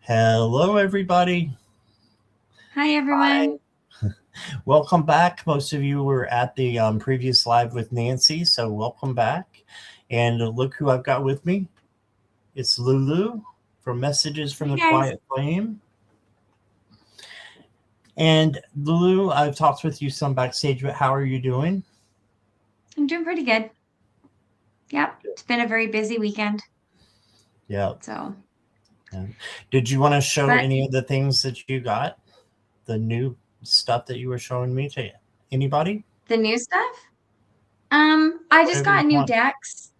Hello, everybody. Hi, Hi. everyone. Welcome back. Most of you were at the previous live with Nancy, so welcome back. And look who I've got with me. It's Lulu from Messages from Hey, the guys. Quiet Flame. And Lulu, I've talked with you some backstage, but how are you doing? I'm doing pretty good. Yep. It's been a very busy weekend. Yeah. So, Yeah. Did you want to show but any of the things that you got? The new stuff that you were showing me to anybody? the new stuff, I just Whatever you got new want. decks.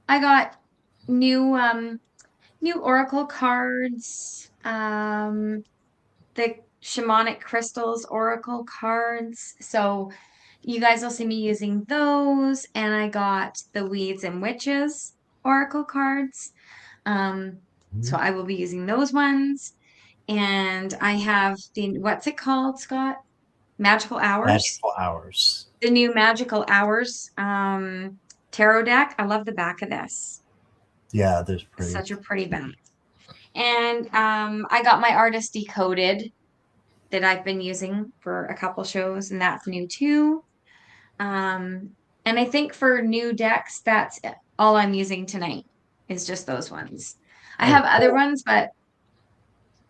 I got new, new Oracle cards, the Shamanic Crystals Oracle cards. So you guys will see me using those. And I got the Weeds and Witches Oracle cards. Um, so Mhm. I will be using those ones. And I have what's it called, Scott? Magical Hours. Magical hours. The new Magical Hours tarot deck. I love the back of this. Yeah, that's pretty. Such a pretty back. And I got my Artist Decoded that I've been using for a couple shows, and that's new too. And I think for new decks, that's all I'm using tonight is just those ones. I Oh, have other cool. ones, but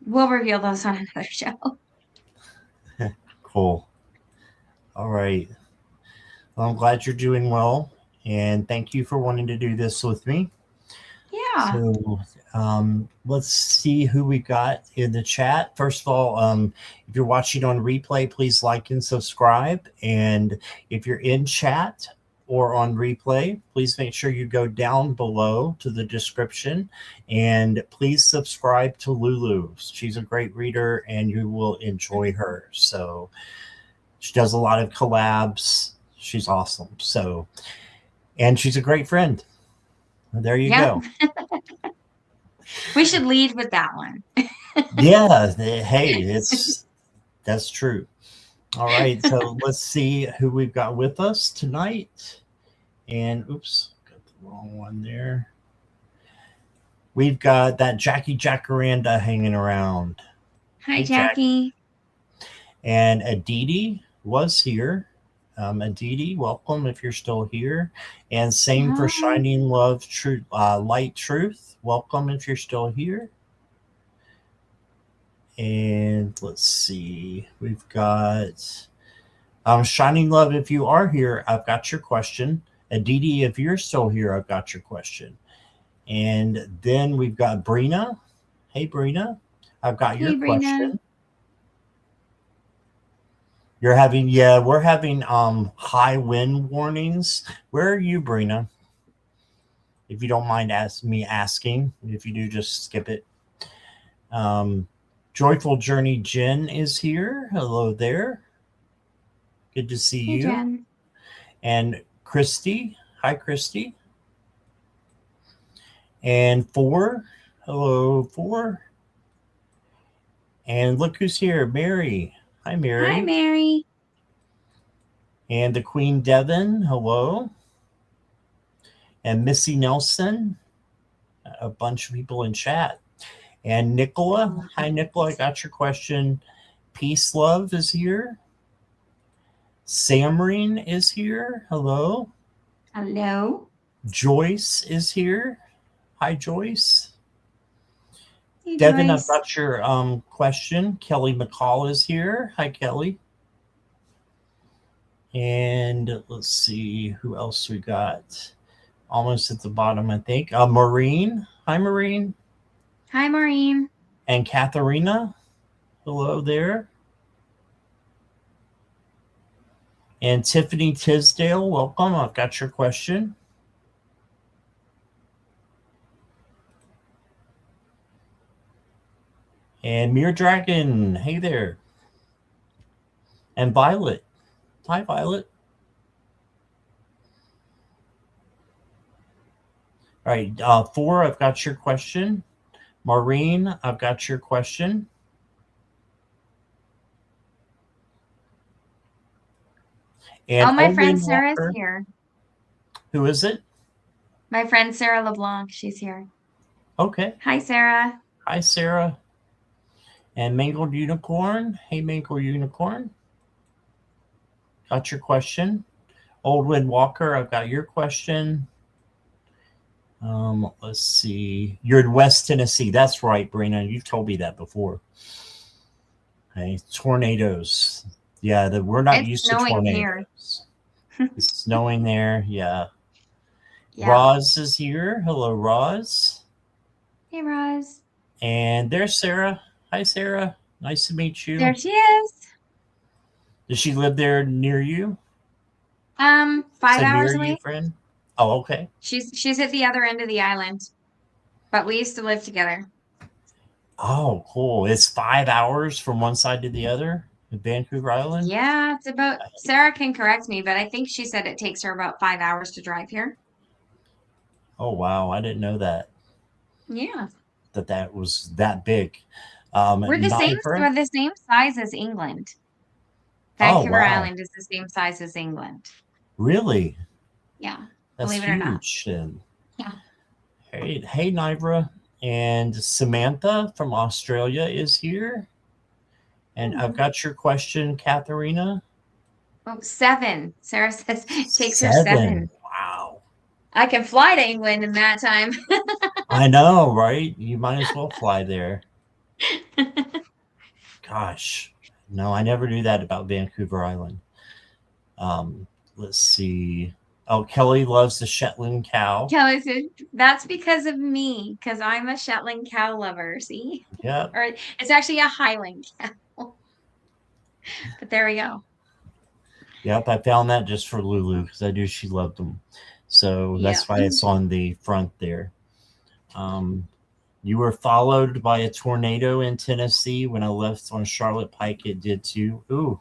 we'll reveal those on another show. Cool. All right. Well, I'm glad you're doing well. And thank you for wanting to do this with me. Yeah. So let's see who we got in the chat. First of all, if you're watching on replay, please like and subscribe. And if you're in chat or on replay, please make sure you go down below to the description and please subscribe to Lulu. She's a great reader and you will enjoy her. So she does a lot of collabs. She's awesome. So, and she's a great friend. There you Yep. go. We should lead with that one. Yeah. Hey, that's true. All right. So let's see who we've got with us tonight. And oops, got the wrong one there. We've got that Jackie Jacaranda hanging around. Hi, Hey, Jackie. Jackie. And Aditi was here. Aditi, welcome if you're still here. And same for Hi. Shining Love, Truth, Light Truth. Welcome if you're still here. And let's see, we've got Shining Love. If you are here, I've got your question. Aditi, if you're still here, I've got your question. And then we've got Brina. Hey, Brina, I've got your Hey, Brina. question. You're having, yeah, we're having high wind warnings. Where are you, Brina? If you don't mind me asking. If you do, just skip it. Joyful Journey Jen is here. Hello there. Good to see Hey, you. Jen. And Christy. Hi, Christy. And Four. Hello, Four. And look who's here, Mary. Hi, Hi, Mary. Mary. And the Queen Devon. Hello. And Missy Nelson. A bunch of people in chat. And Nicola. Hi, Nicola. I got your question. Peace Love is here. Samrine is here. Hello. Hello. Joyce is here. Hi, Joyce. Hey, Devin, I've Joyce. got your question. Kelly McCall is here. Hi, Kelly. And let's see who else we got. Almost at the bottom, I think. Maureen. Hi, Maureen. Hi, Maureen. And Katharina. Hello there. And Tiffany Tisdale, welcome. I've got your question. And Mere Dragon, hey there. And Violet. Hi, Violet. All right, Four, I've got your question. Maureen, I've got your question. And Oh, my friend Olin Sarah's Walker, here. who is it? My friend Sarah LeBlanc. She's here. Okay. Hi, Sarah. Hi, Sarah. And Mangled Unicorn. Hey, Mangled Unicorn. Got your question. Old Wind Walker, I've got your question. Let's see. You're in West Tennessee. That's right, Brina. You've told me that before. Okay. Tornadoes. Yeah, we're not It's used to snowing here. tornadoes. It's snowing there. Yeah. Yeah. Roz is here. Hello, Roz. Hey, Roz. And there's Sarah. Hi, Sarah. Nice to meet you. There she is. Does she live there near you? 5 hours Near away. you, friend? Oh, okay. She's at the other end of the island, but we used to live together. Oh, cool. It's 5 hours from one side to the other in Vancouver Island? Yeah, it's about, Sarah can correct me, but I think she said it takes her about 5 hours to drive here. Oh, wow. I didn't know that. Yeah. That was that big. We're the same size as England. Vancouver Island is the same size as England. Really? Yeah. That's believe it or not. huge. And yeah. Hey, Nivra. And Samantha from Australia is here. And I've got your question, Katharina. Oh, 7. Sarah says it takes her 7. Wow. I can fly to England in that time. I know, right? You might as well fly there. Gosh. No, I never knew that about Vancouver Island. Let's see. Oh, Kelly loves the Shetland cow. Kelly said, that's because of me, because I'm a Shetland cow lover, see? Yep. Or it's actually a Highland cow. But there we go. Yep, I found that just for Lulu because I knew she loved them. So that's why it's on the front there. You were followed by a tornado in Tennessee. When I left on Charlotte Pike, it did too. Ooh,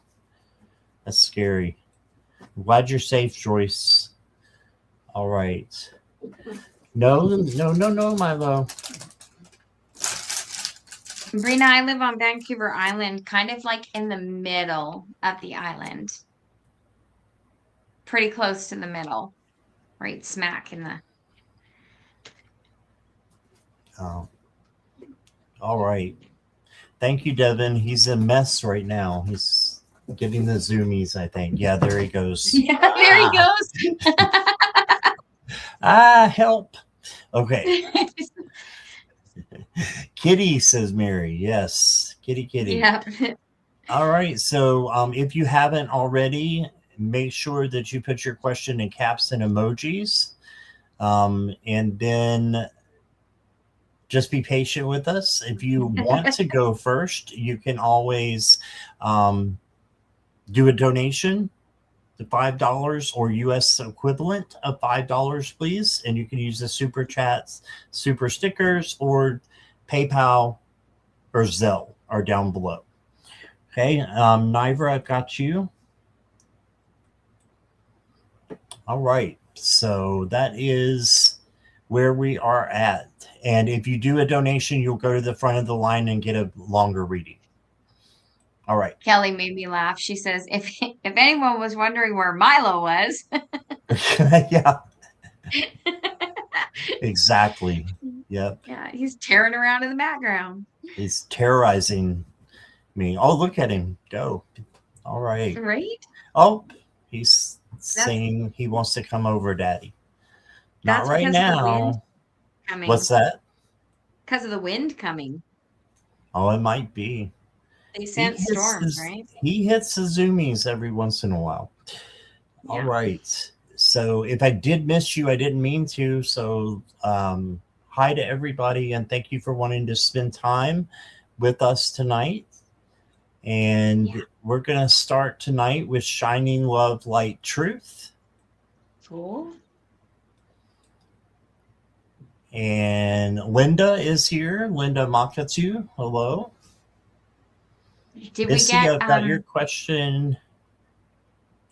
that's scary. I'm glad you're safe, Joyce. All right. No, Milo. Brina, I live on Vancouver Island, kind of like in the middle of the island. Pretty close to the middle. Right smack in the... Oh. All right. Thank you, Devin. He's a mess right now. He's getting the zoomies, I think. Yeah, there he goes. Yeah, there he goes. Help. Okay. Kitty, says Mary. Yes. Kitty. Yeah. All right. So if you haven't already, make sure that you put your question in caps and emojis. And then just be patient with us. If you want to go first, you can always do a donation to $5 or US equivalent of $5, please. And you can use the super chats, super stickers, or PayPal or Zelle are down below. Okay, Nivra, I've got you. All right, so that is where we are at. And if you do a donation, you'll go to the front of the line and get a longer reading. All right. Kelly made me laugh. She says, if anyone was wondering where Milo was. Yeah. Exactly. Yep. Yeah, he's tearing around in the background. He's terrorizing me. Oh, look at him go. All right. Right? Oh, he's saying he wants to come over, Daddy. Not right now. What's that? Because of the wind coming. Oh, it might be. They sense storms, right? He hits the zoomies every once in a while. Yeah. All right. So if I did miss you, I didn't mean to. So hi to everybody, and thank you for wanting to spend time with us tonight. And we're going to start tonight with Shining Love, Light, Truth. Cool. And Linda is here. Linda Makatu. Hello. Did we get I've got your question.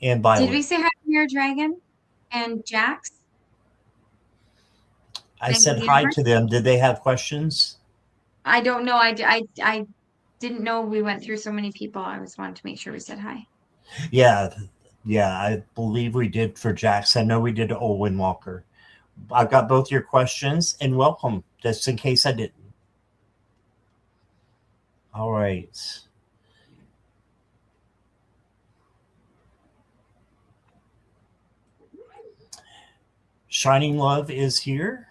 And Violet. Did we say hi to your dragon and Jax? I said hi to them. Did they have questions? I don't know. I didn't know we went through so many people. I just wanted to make sure we said hi. Yeah. I believe we did for Jax. I know we did to Owen Walker. I've got both your questions, and welcome, just in case I didn't. All right. Shining Love is here.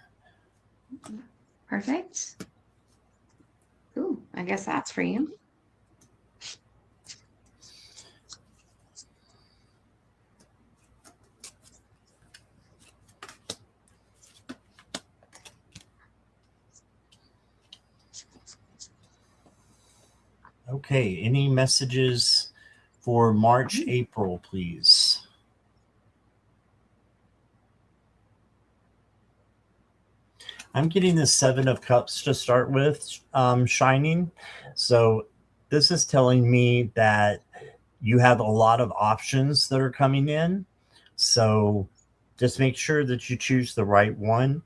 Perfect. Ooh, I guess that's for you. Okay. Any messages for March, April, please? I'm getting the Seven of Cups to start with, Shining. So this is telling me that you have a lot of options that are coming in. So just make sure that you choose the right one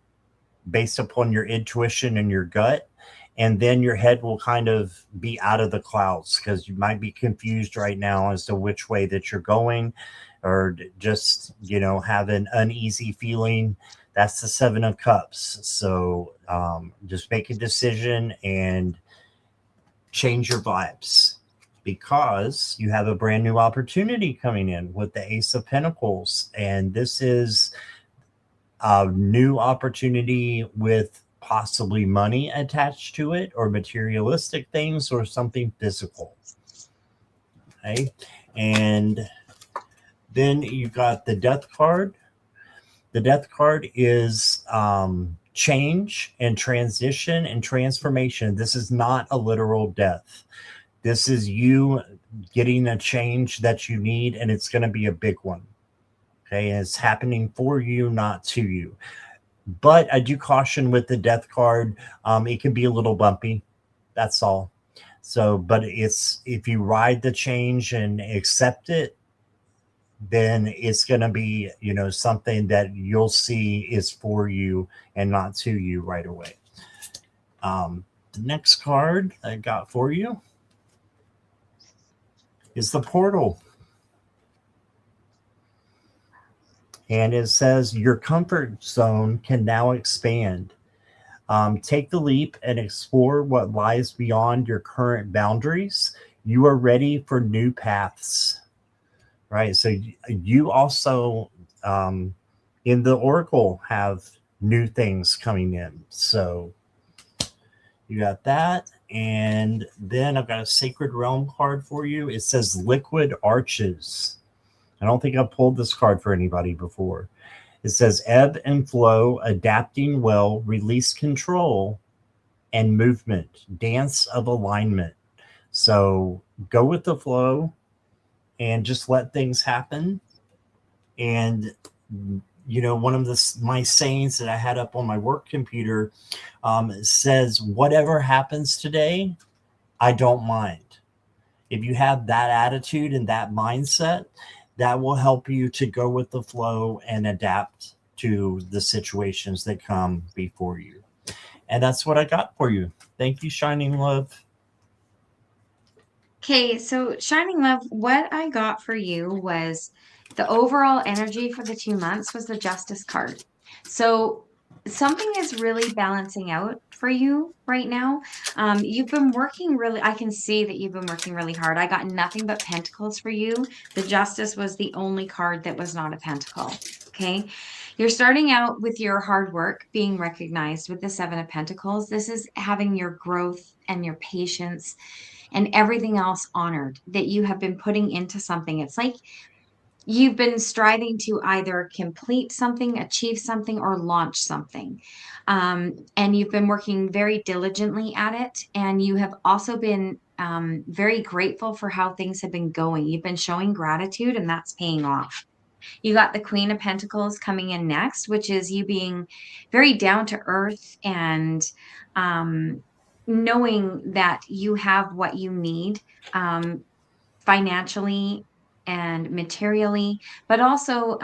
based upon your intuition and your gut. And then your head will kind of be out of the clouds because you might be confused right now as to which way that you're going, or just, have an uneasy feeling. That's the Seven of Cups. So just make a decision and change your vibes, because you have a brand new opportunity coming in with the Ace of Pentacles. And this is a new opportunity with possibly money attached to it, or materialistic things, or something physical. Okay. And then you got the Death card. The Death card is change and transition and transformation. This is not a literal death. This is you getting a change that you need, and it's going to be a big one. Okay. And it's happening for you, not to you. But I do caution with the Death card, it can be a little bumpy. That's all. So, but it's, if you ride the change and accept it, then it's going to be, something that you'll see is for you and not to you right away. The next card I got for you is the Portal. And it says your comfort zone can now expand. Take the leap and explore what lies beyond your current boundaries. You are ready for new paths, right? So you also, in the Oracle, have new things coming in. So you got that. And then I've got a Sacred Realm card for you. It says Liquid Arches. I don't think I've pulled this card for anybody before. It says ebb and flow, adapting well, release control, and movement, dance of alignment. So go with the flow and just let things happen. And one of my sayings that I had up on my work computer says, whatever happens today, I don't mind. If you have that attitude and that mindset, that will help you to go with the flow and adapt to the situations that come before you. And that's what I got for you. Thank you, Shining Love. Okay, so Shining Love, what I got for you was the overall energy for the 2 months was the Justice card. So something is really balancing out for you right now. You've been working really, I can see that you've been working really hard. I got nothing but pentacles for you. The Justice was the only card that was not a pentacle. Okay. You're starting out with your hard work being recognized with the Seven of Pentacles. This is having your growth and your patience and everything else honored that you have been putting into something. It's like you've been striving to either complete something, achieve something, or launch something. And you've been working very diligently at it. And you have also been very grateful for how things have been going. You've been showing gratitude, and that's paying off. You got the Queen of Pentacles coming in next, which is you being very down to earth and knowing that you have what you need financially and materially, but also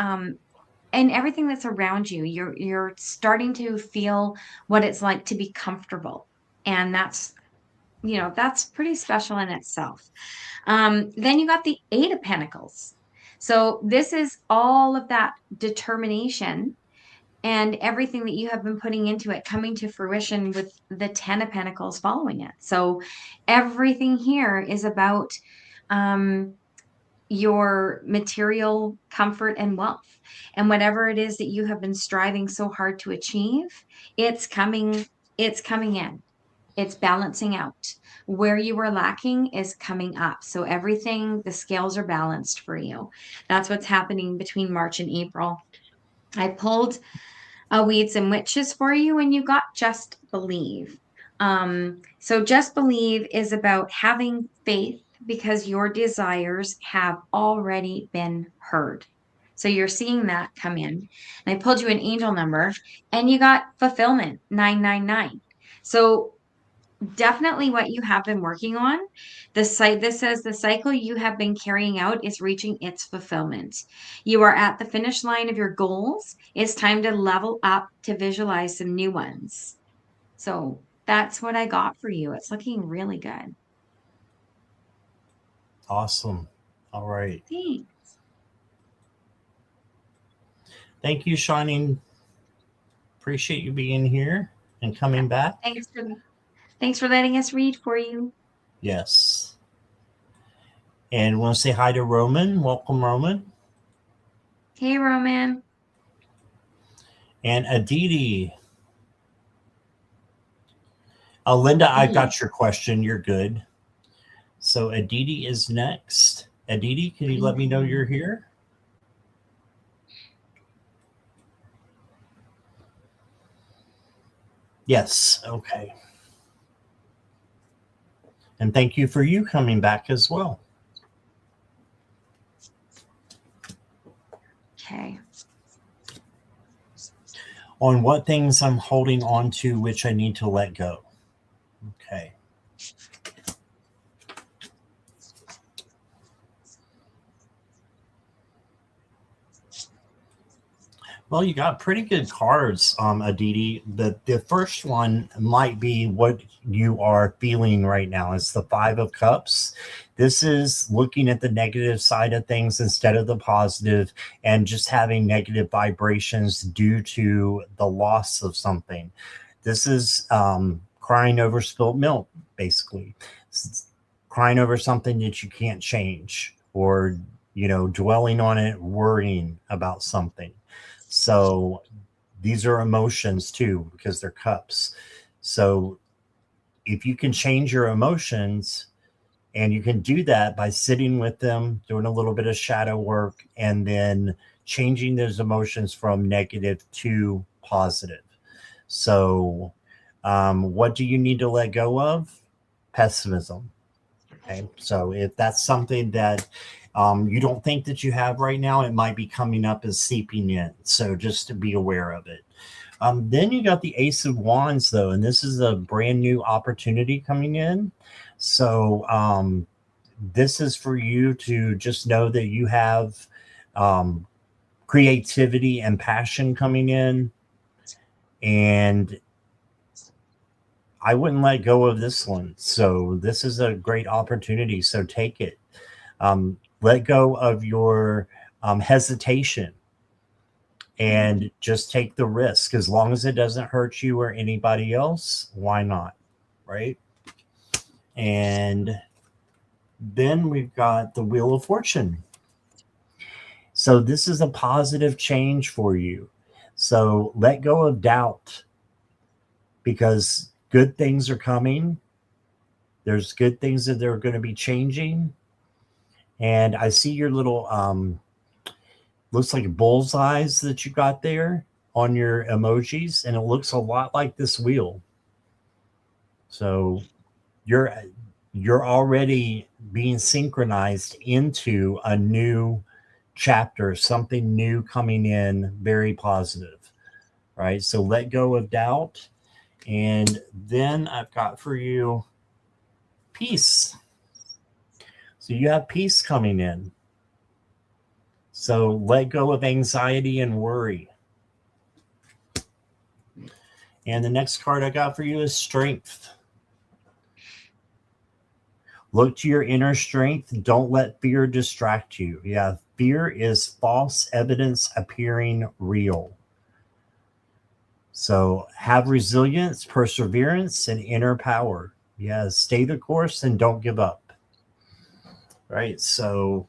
and everything that's around you. You're starting to feel what it's like to be comfortable, and that's pretty special in itself. Then you got the Eight of Pentacles. So this is all of that determination and everything that you have been putting into it coming to fruition with the 10 of Pentacles following it. So everything here is about your material comfort and wealth. And whatever it is that you have been striving so hard to achieve, it's coming in. It's balancing out. Where you were lacking is coming up. So everything, the scales are balanced for you. That's what's happening between March and April. I pulled Weeds and Witches for you, and you got Just Believe. So Just Believe is about having faith because your desires have already been heard. So you're seeing that come in. And I pulled you an angel number, and you got fulfillment 999. So definitely what you have been working on. This says the cycle you have been carrying out is reaching its fulfillment. You are at the finish line of your goals. It's time to level up to visualize some new ones. So that's what I got for you. It's looking really good. Awesome. All right. Thanks. Thank you, Shining. Appreciate you being here and coming back. Thanks for letting us read for you. Yes. And want to say hi to Roman. Welcome, Roman. Hey, Roman. And Aditi. Linda, I got your question. You're good. So Aditi is next. Aditi, can you let me know you're here? Yes. Okay. And thank you for you coming back as well. Okay. On what things I'm holding on to, which I need to let go. Okay. Well, you got pretty good cards, Aditi. The first one might be what you are feeling right now. It's the Five of Cups. This is looking at the negative side of things instead of the positive, and just having negative vibrations due to the loss of something. This is crying over spilt milk, basically. It's crying over something that you can't change, or dwelling on it, worrying about something. So these are emotions too, because they're cups. So if you can change your emotions, and you can do that by sitting with them, doing a little bit of shadow work, and then changing those emotions from negative to positive. So what do you need to let go of? Pessimism. Okay. So if that's something that you don't think that you have right now, it might be coming up as seeping in. So just to be aware of it. Then you got the Ace of Wands, though, and this is a brand new opportunity coming in. So this is for you to just know that you have creativity and passion coming in. And I wouldn't let go of this one. So this is a great opportunity. So take it. Let go of your hesitation and just take the risk. As long as it doesn't hurt you or anybody else, why not? Right? And then we've got the Wheel of Fortune. So this is a positive change for you. So let go of doubt, because good things are coming. There's good things that are going to be changing. And I see your little, looks like bullseyes that you got there on your emojis. And it looks a lot like this wheel. So you're already being synchronized into a new chapter, something new coming in, very positive, right? So let go of doubt. And then I've got for you peace. So you have peace coming in. So let go of anxiety and worry. And the next card I got for you is strength. Look to your inner strength. Don't let fear distract you. Yeah, fear is false evidence appearing real. So have resilience, perseverance, and inner power. Yeah, stay the course and don't give up. Right. So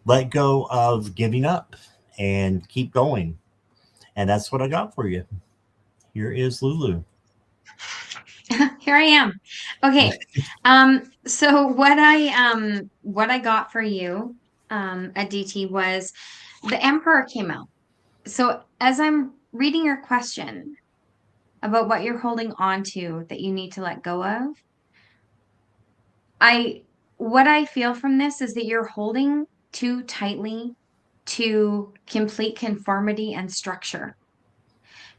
let go of giving up and keep going. And that's what I got for you. Here is Lulu. Here I am. Okay. So what I got for you, Aditi, was the Emperor came out. So as I'm reading your question about what you're holding on to that you need to let go of, I what I feel from this is that you're holding too tightly to complete conformity and structure.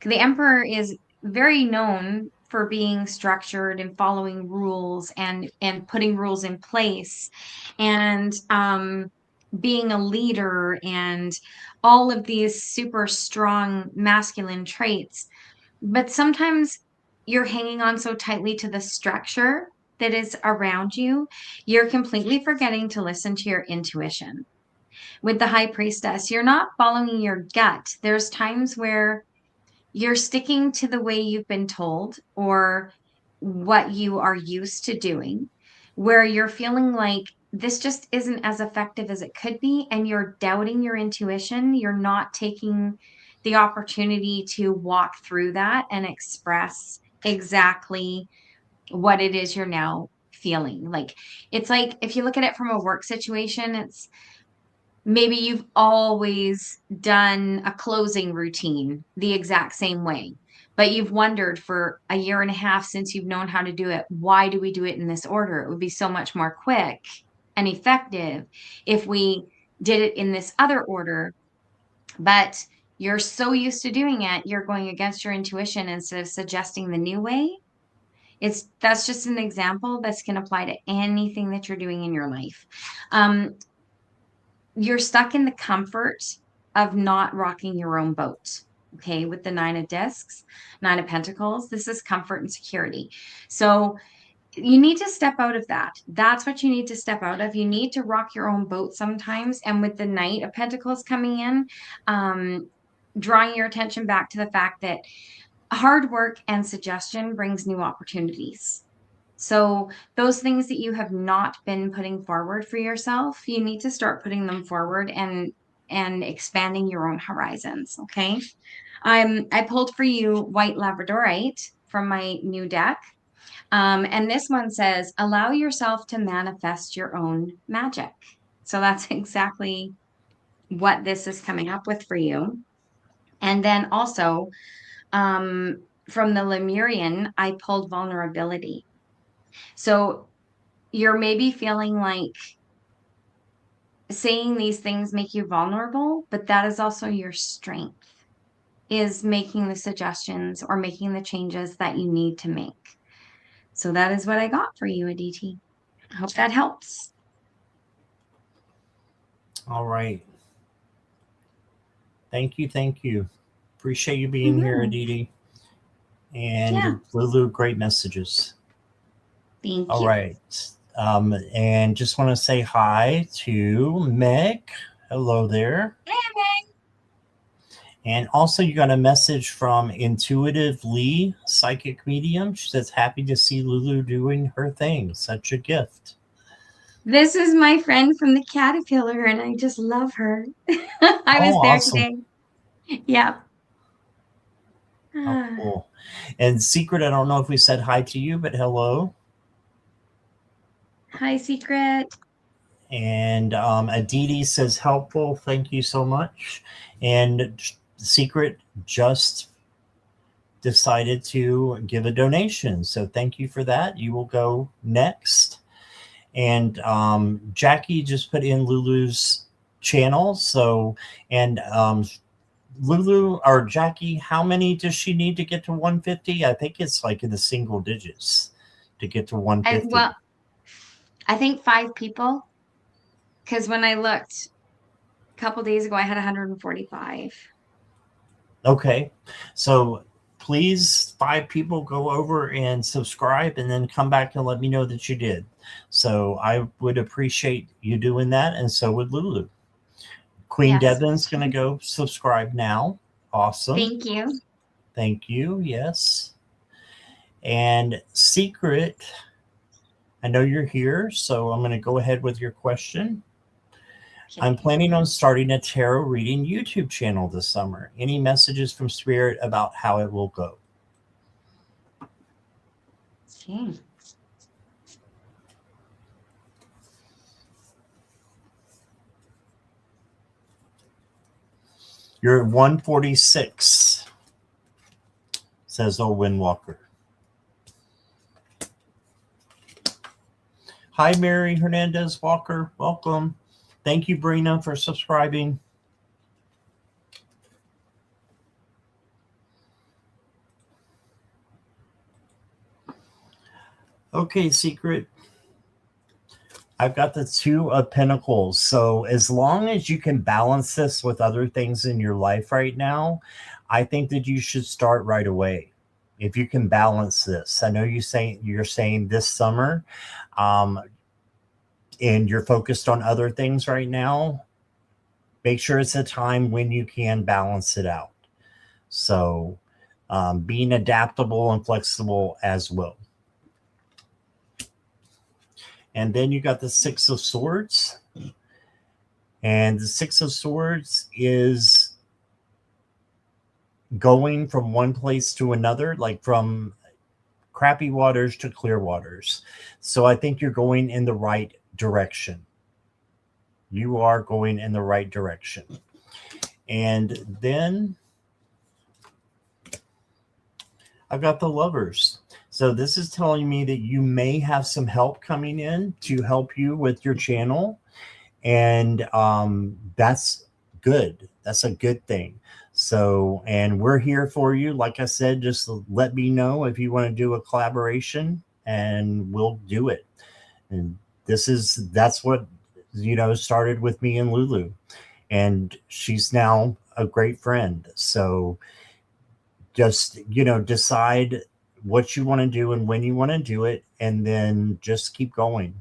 The emperor is very known for being structured and following rules and putting rules in place and being a leader and all of these super strong masculine traits. But sometimes you're hanging on so tightly to the structure that is around you, you're completely forgetting to listen to your intuition. With the high priestess, you're not following your gut. There's times where you're sticking to the way you've been told or what you are used to doing, where you're feeling like this just isn't as effective as it could be, and you're doubting your intuition. You're not taking the opportunity to walk through that and express exactly what it is you're now feeling. Like, it's like if you look at it from a work situation, it's maybe you've always done a closing routine the exact same way, but you've wondered for a year and a half since you've known how to do it, why do we do it in this order? It would be so much more quick and effective if we did it in this other order. But you're so used to doing it, you're going against your intuition instead of suggesting the new way. That's just an example that's can apply to anything that you're doing in your life. You're stuck in the comfort of not rocking your own boat. Okay, with the Nine of Discs, Nine of Pentacles, this is comfort and security. So you need to step out of that. That's what you need to step out of. You need to rock your own boat sometimes. And with the Knight of Pentacles coming in, drawing your attention back to the fact that hard work and suggestion brings new opportunities. So those things that you have not been putting forward for yourself, you need to start putting them forward and expanding your own horizons. Okay. I pulled for you White Labradorite from my new deck. And this one says, allow yourself to manifest your own magic. So that's exactly what this is coming up with for you. And then also, from the Lemurian, I pulled vulnerability. So you're maybe feeling like saying these things make you vulnerable, but that is also your strength, is making the suggestions or making the changes that you need to make. So that is what I got for you, Aditi. I hope that helps. All right. Thank you. Thank you. Appreciate you being here, Aditi. And Yeah. Lulu, great messages. Thank All you. right. And just want to say hi to Meg. Hello there. Hey, Meg. And also, you got a message from Intuitive Lee, psychic medium. She says, happy to see Lulu doing her thing. Such a gift. This is my friend from the caterpillar, and I just love her. I was there Awesome. today. Yeah. Oh, cool. And Secret, I don't know if we said hi to you, but hello. Hi, Secret. And Aditi says, helpful. Thank you so much. And Secret just decided to give a donation. So thank you for that. You will go next. And Jackie just put in Lulu's channel. So, and Lulu or Jackie, how many does she need to get to 150? I think it's like in the single digits to get to 150. Well, I think 5 people, because when I looked a couple days ago, I had 145. Okay. So please, 5 people go over and subscribe and then come back and let me know that you did. So I would appreciate you doing that. And so would Lulu. Queen Yes. Devon's going to go subscribe now. Awesome. Thank you. Thank you. Yes. And Secret, I know you're here, so I'm going to go ahead with your question. I'm Okay. planning on starting a tarot reading YouTube channel this summer. Any messages from Spirit about how it will go? Okay. You're at 146, says old Windwalker. Hi, Mary Hernandez Walker. Welcome. Thank you, Brina, for subscribing. Okay, Secret. I've got the Two of Pentacles. So as long as you can balance this with other things in your life right now, I think that you should start right away. If you can balance this, I know you're saying this summer, um, and you're focused on other things right now. Make sure it's a time when you can balance it out. So being adaptable and flexible as well. And then you got the Six of Swords. And the Six of Swords is going from one place to another, like from crappy waters to clear waters. So I think you're going in the right direction. You are going in the right direction. And then I've got the Lovers. So this is telling me that you may have some help coming in to help you with your channel. And that's good. That's a good thing. So, and we're here for you. Like I said, just let me know if you want to do a collaboration and we'll do it. And that's what, started with me and Lulu. And she's now a great friend. So just, decide what you want to do and when you want to do it. And then just keep going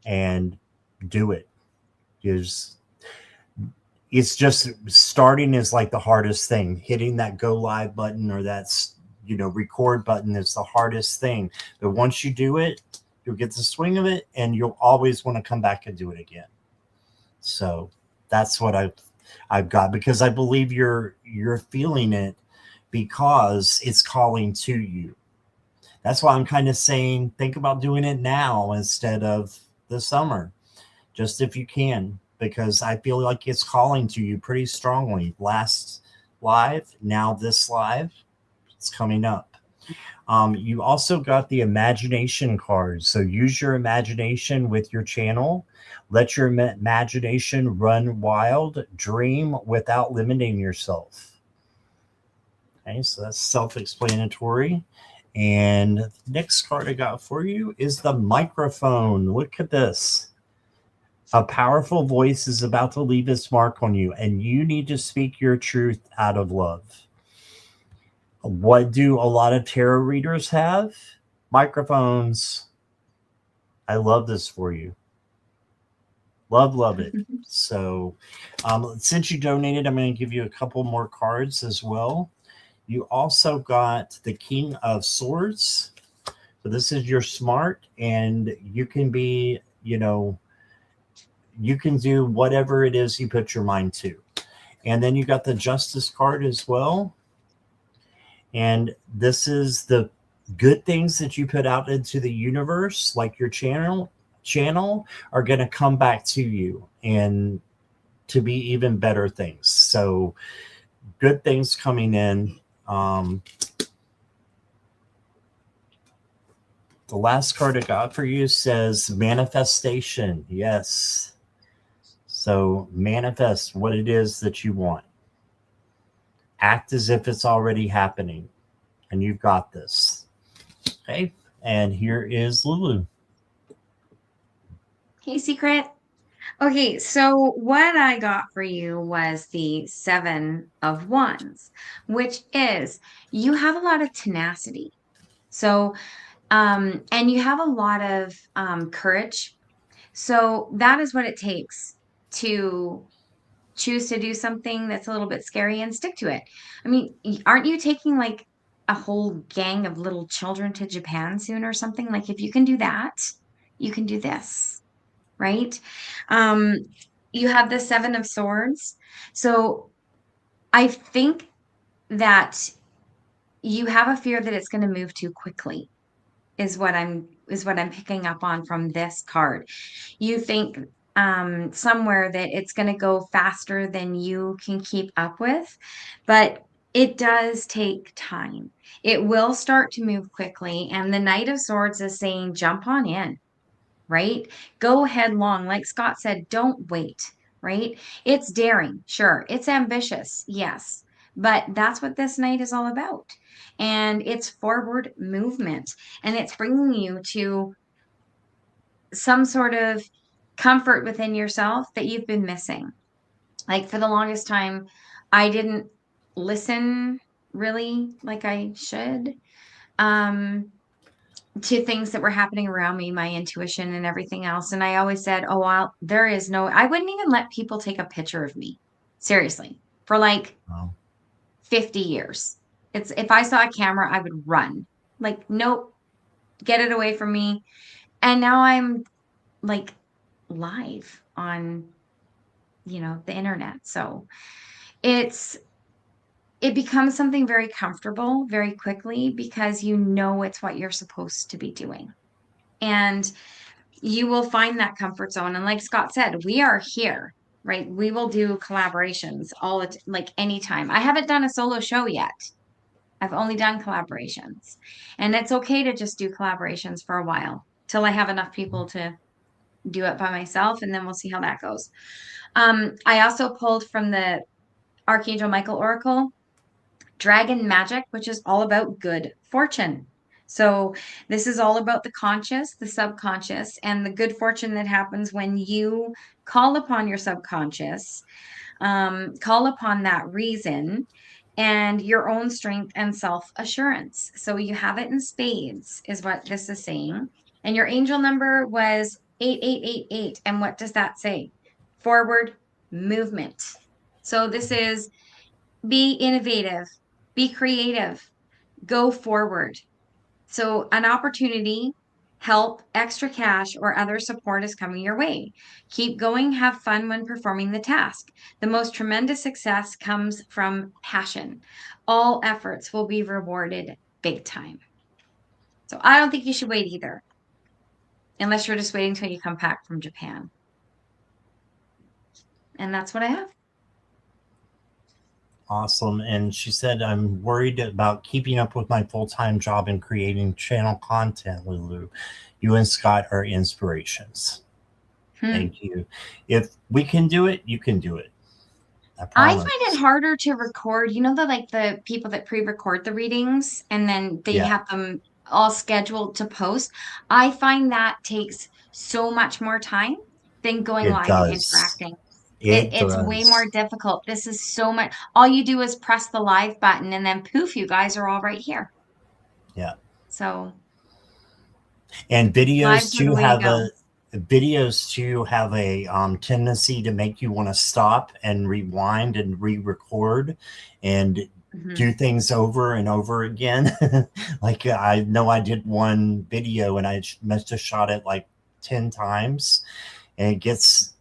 and do it. It's just starting is like the hardest thing. Hitting that go live button or that's record button is the hardest thing. But once you do it, you'll get the swing of it and you'll always want to come back and do it again. So that's what I've got, because I believe you're feeling it because it's calling to you. That's why I'm kind of saying think about doing it now instead of the summer, just if you can, because I feel like it's calling to you pretty strongly. Last live, now this live, it's coming up. You also got the imagination card. So use your imagination with your channel. Let your imagination run wild. Dream without limiting yourself. Okay, so that's self-explanatory. And the next card I got for you is the microphone. Look at this. A powerful voice is about to leave its mark on you, and you need to speak your truth out of love. What do a lot of tarot readers have? Microphones. I love this for you. Love it. So since you donated, I'm going to give you a couple more cards as well. You also got the King of Swords. So this is your smart, and you can be, you can do whatever it is you put your mind to. And then you got the Justice card as well. And this is the good things that you put out into the universe, like your channel are going to come back to you and to be even better things. So good things coming in. The last card I got for you says manifestation. Yes. So manifest what it is that you want. Act as if it's already happening and you've got this. Okay. And here is Lulu. Hey, Secret. Okay, so what I got for you was the Seven of Wands, which is you have a lot of tenacity. So, and you have a lot of courage. So that is what it takes to choose to do something that's a little bit scary and stick to it. I mean, aren't you taking like a whole gang of little children to Japan soon or something? Like, if you can do that, you can do this, right? Um, you have the Seven of Swords. So I think that you have a fear that it's going to move too quickly is what I'm picking up on from this card. You think somewhere that it's going to go faster than you can keep up with, but it does take time. It will start to move quickly, and the Knight of Swords is saying jump on in, right? Go headlong. Like Scott said, don't wait, right? It's daring, sure. It's ambitious, yes. But that's what this night is all about. And it's forward movement. And it's bringing you to some sort of comfort within yourself that you've been missing. Like for the longest time, I didn't listen really like I should. To things that were happening around me, my intuition and everything else. And I always said, oh, well, there is no, I wouldn't even let people take a picture of me. Seriously, for like Wow. 50 years. It's if I saw a camera, I would run. Like, nope, get it away from me. And now I'm like live on, the internet. So it's it becomes something very comfortable very quickly because you know it's what you're supposed to be doing. And you will find that comfort zone. And like Scott said, we are here, right? We will do collaborations like anytime. I haven't done a solo show yet. I've only done collaborations. And it's okay to just do collaborations for a while till I have enough people to do it by myself. And then we'll see how that goes. I also pulled from the Archangel Michael Oracle Dragon Magic, which is all about good fortune. So this is all about the conscious, the subconscious, and the good fortune that happens when you call upon your subconscious, call upon that reason and your own strength and self-assurance. So you have it in spades, is what this is saying. And your angel number was 8888. And what does that say? Forward movement. So this is be innovative, be creative, go forward. So, an opportunity, help, extra cash, or other support is coming your way. Keep going, have fun when performing the task. The most tremendous success comes from passion. All efforts will be rewarded big time. So, I don't think you should wait either, unless you're just waiting until you come back from Japan. And that's what I have. Awesome. And she said, I'm worried about keeping up with my full-time job and creating channel content, Lulu. You and Scott are inspirations. Thank you. If we can do it, you can do it. I find it harder to record. You know, the people that pre-record the readings and then they have them all scheduled to post. I find that takes so much more time than going It live and does. interacting. It It's does. way more difficult. This is so much. All you do is press the live button and then poof, you guys are all right here. Yeah. So And lives are the way to go. videos too have a tendency to make you want to stop and rewind and re-record and do things over and over again. Like I know I did one video and I must have shot it like 10 times and it gets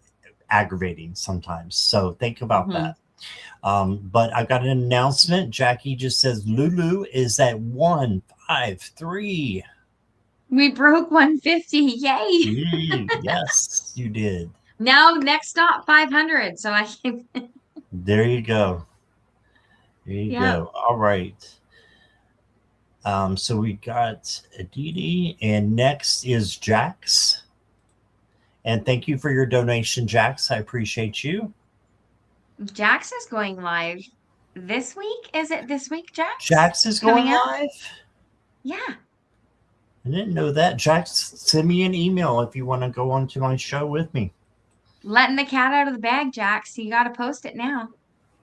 aggravating sometimes. So think about that. But I've got an announcement. Jackie just says Lulu is at 153. We broke 150. Yay. Yes, you did. Now next stop 500. So I can There you go. There you go. All right. So we got Aditi, and next is Jax. And thank you for your donation, Jax. I appreciate you. Jax is going live this week. Is it this week, Jax? Jax is going live? Yeah. I didn't know that. Jax, send me an email if you want to go on to my show with me. Letting the cat out of the bag, Jax. You got to post it now.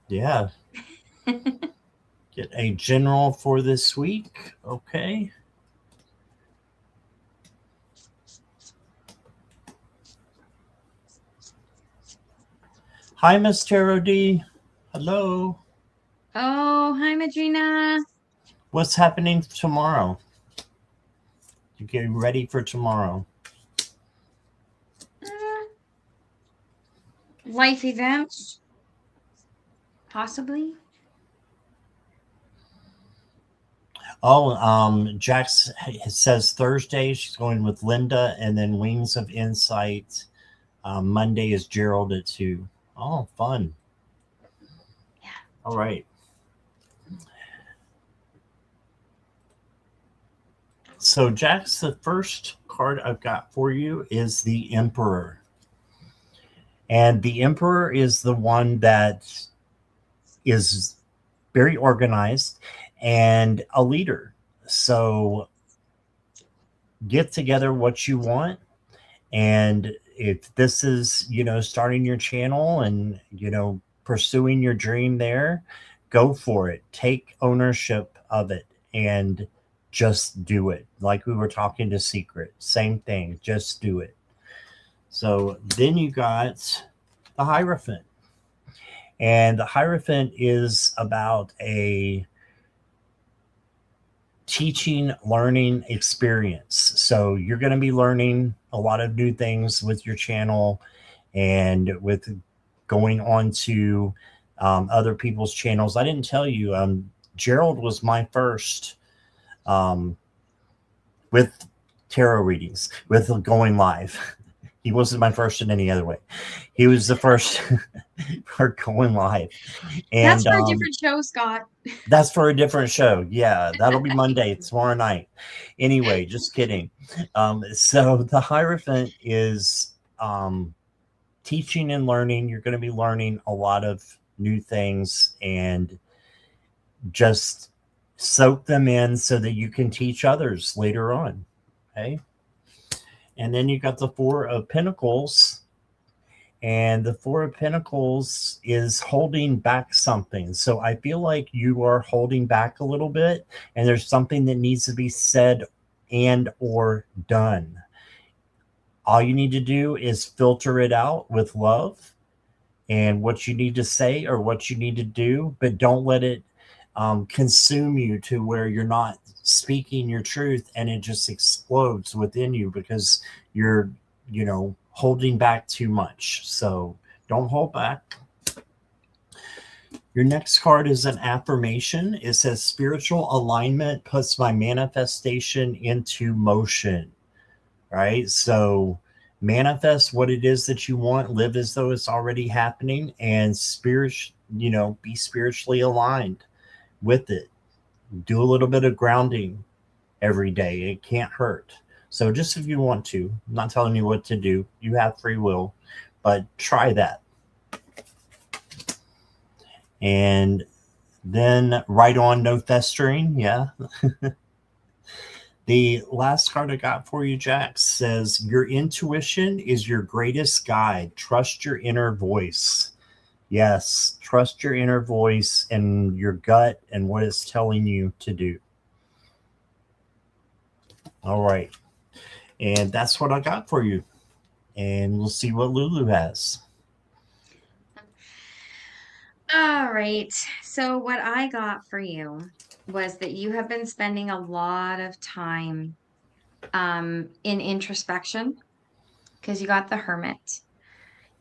Yeah. Get a general for this week. Okay. Hi, Miss Taro D. Hello. Oh, hi, Madrina. What's happening tomorrow? You getting ready for tomorrow? Uh, life events, possibly. Oh, Jax says Thursday she's going with Linda, and then Wings of Insight. Monday is Gerald at 2. Oh, fun. Yeah. All right. So, Jax, the first card I've got for you is the Emperor. And the Emperor is the one that is very organized and a leader. So, get together what you want. And if this is, starting your channel and, pursuing your dream there, go for it. Take ownership of it and just do it. Like we were talking to Secret, same thing, just do it. So then you got the Hierophant. And the Hierophant is about a teaching, learning experience. So you're going to be learning a lot of new things with your channel and with going on to other people's channels. I didn't tell you, Gerald was my first um, with tarot readings, with going live. He wasn't my first in any other way. He was the first for going live. That's And for a different show, Scott. that's for a different show. Yeah, that'll be Monday, tomorrow night. Anyway, just kidding. So the Hierophant is teaching and learning. You're going to be learning a lot of new things and just soak them in so that you can teach others later on. Okay. And then you got the Four of Pentacles. And the Four of Pentacles is holding back something. So I feel like you are holding back a little bit, and there's something that needs to be said and or done. All you need to do is filter it out with love and what you need to say or what you need to do, but don't let it consume you to where you're not speaking your truth and it just explodes within you because you're, holding back too much. So don't hold back. Your next card is an affirmation. It says spiritual alignment puts my manifestation into motion. Right? So manifest what it is that you want, live as though it's already happening, and be spiritually aligned with it. Do a little bit of grounding every day. It can't hurt. So just if you want to, I'm not telling you what to do. You have free will, but try that. And then right on, no festering. Yeah. The last card I got for you, Jack, says your intuition is your greatest guide. Trust your inner voice. Yes, trust your inner voice and your gut and what it's telling you to do. All right. And that's what I got for you. And we'll see what Lulu has. All right. So, what I got for you was that you have been spending a lot of time in introspection because you got the Hermit.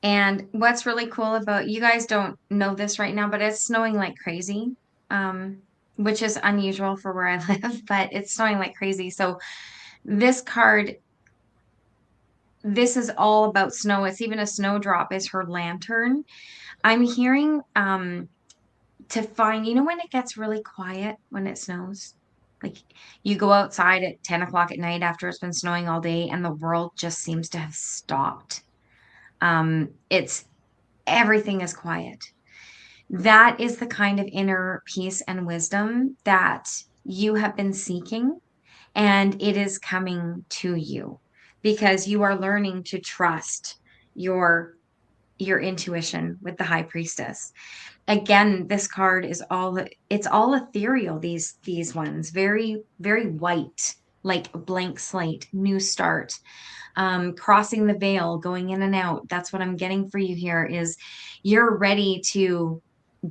And what's really cool about you guys don't know this right now, but it's snowing like crazy, um, which is unusual for where I live, but it's snowing like crazy. So, this card, this is all about snow. It's even a snowdrop is her lantern. I'm hearing to find, when it gets really quiet when it snows, like you go outside at 10 o'clock at night after it's been snowing all day and the world just seems to have stopped. It's everything is quiet. That is the kind of inner peace and wisdom that you have been seeking, and it is coming to you because you are learning to trust your intuition with the high priestess. Again, this card is all, it's all ethereal, these ones, very very white, like blank slate, new start, crossing the veil, going in and out. That's what I'm getting for you here is you're ready to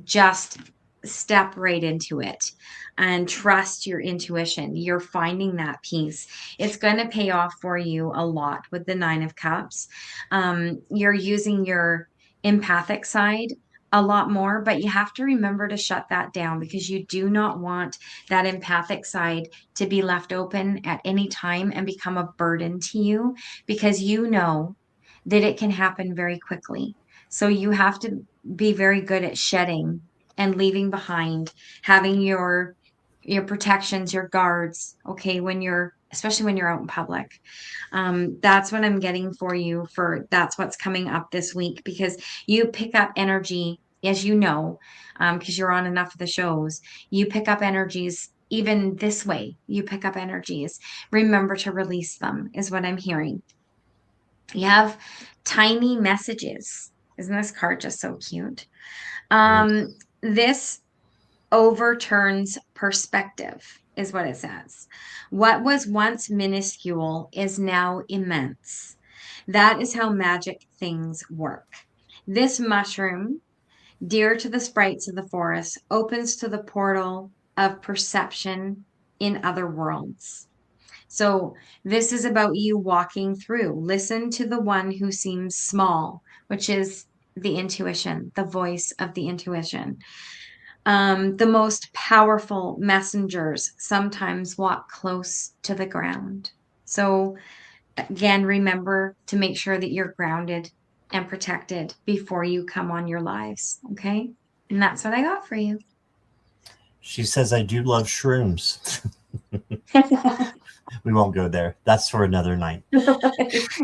just step right into it and trust your intuition. You're finding that peace. It's going to pay off for you a lot with the Nine of Cups. You're using your empathic side a lot more, but you have to remember to shut that down because you do not want that empathic side to be left open at any time and become a burden to you because you know that it can happen very quickly. So you have to be very good at shedding and leaving behind, having your protections, your guards, okay, when you're especially when you're out in public. That's what I'm getting for you for that's what's coming up this week because you pick up energy, as you know, because you're on enough of the shows, you pick up energies even this way. You pick up energies. Remember to release them, is what I'm hearing. You have tiny messages. Isn't this card just so cute? This overturns perspective, is what it says. What was once minuscule is now immense. That is how magic things work. This mushroom, dear to the sprites of the forest, opens to the portal of perception in other worlds. So, this is about you walking through. Listen to the one who seems small, which is the intuition, the voice of the intuition. The most powerful messengers sometimes walk close to the ground. So, again, remember to make sure that you're grounded and protected before you come on your lives. Okay. And that's what I got for you. She says, I do love shrooms. We won't go there. That's for another night.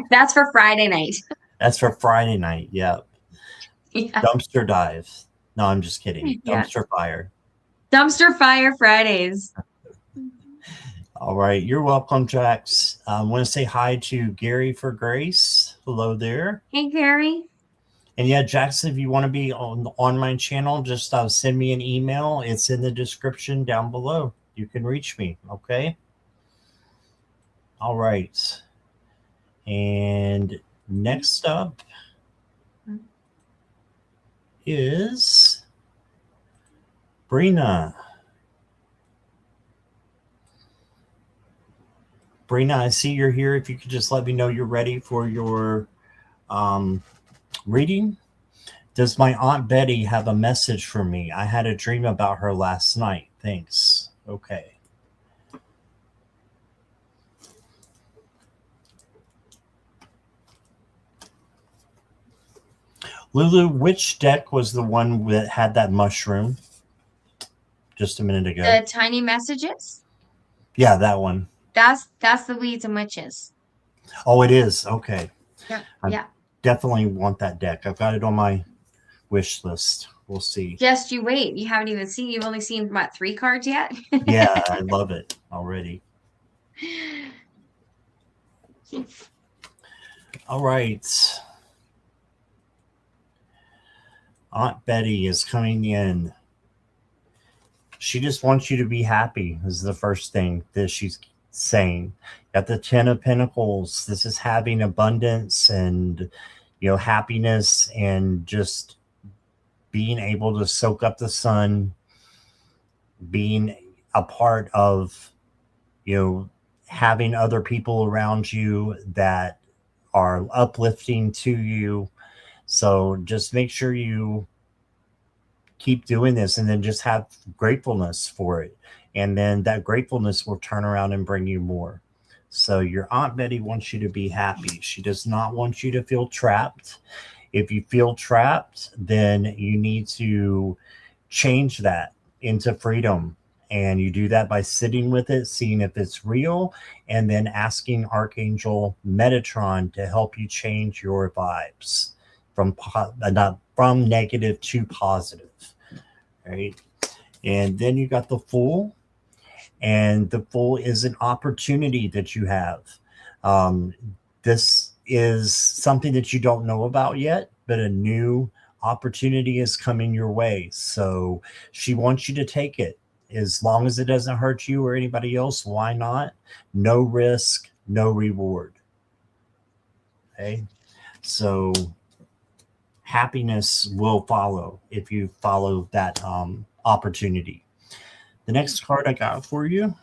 That's for Friday night. That's for Friday night. Yep. Yeah. Dumpster dive. No, I'm just kidding. Yeah. Dumpster fire. Dumpster fire Fridays. All right. You're welcome, Jax. I want to say hi to Gary for Grace. Hello there. Hey, Gary. And yeah, Jax, if you want to be on my channel, just send me an email. It's in the description down below. You can reach me. Okay. All right. And next up is Brina. Brina, I see you're here. If you could just let me know you're ready for your reading. Does my Aunt Betty have a message for me? I had a dream about her last night. Thanks. Okay. Lulu, which deck was the one that had that mushroom just a minute ago? The tiny messages? Yeah, that one. That's the Weeds and Witches. Oh, it is. Okay. Yeah. I definitely want that deck. I've got it on my wish list. We'll see. Just you wait. You haven't even seen, you've only seen what, 3 cards yet? Yeah, I love it already. All right. Aunt Betty is coming in. She just wants you to be happy is the first thing that she's saying. Got the 10 of Pentacles. This is having abundance and, happiness and just being able to soak up the sun, being a part of, having other people around you that are uplifting to you. So just make sure you keep doing this and then just have gratefulness for it. And then that gratefulness will turn around and bring you more. So your Aunt Betty wants you to be happy. She does not want you to feel trapped. If you feel trapped, then you need to change that into freedom. And you do that by sitting with it, seeing if it's real, and then asking Archangel Metatron to help you change your vibes from negative to positive. Right? And then you got the Fool. And the Fool is an opportunity that you have. This is something that you don't know about yet, but a new opportunity is coming your way. So she wants you to take it as long as it doesn't hurt you or anybody else, why not? No risk, no reward. Okay. So happiness will follow if you follow that opportunity. The next card I got for you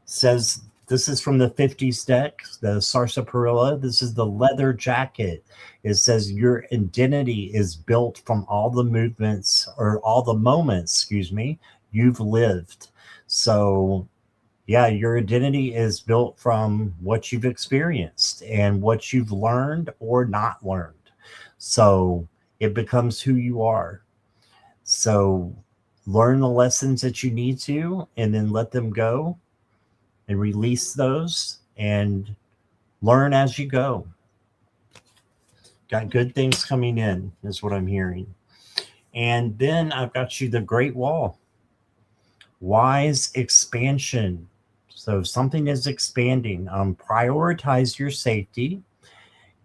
says, this is from the 50s deck, the Sarsaparilla. This is the leather jacket. It says your identity is built from all the movements or all the moments, excuse me, you've lived. So yeah, your identity is built from what you've experienced and what you've learned or not learned. So it becomes who you are. So learn the lessons that you need to and then let them go and release those and learn as you go. Got good things coming in, is what I'm hearing. And then I've got you the Great Wall. Wise expansion. So if something is expanding, prioritize your safety,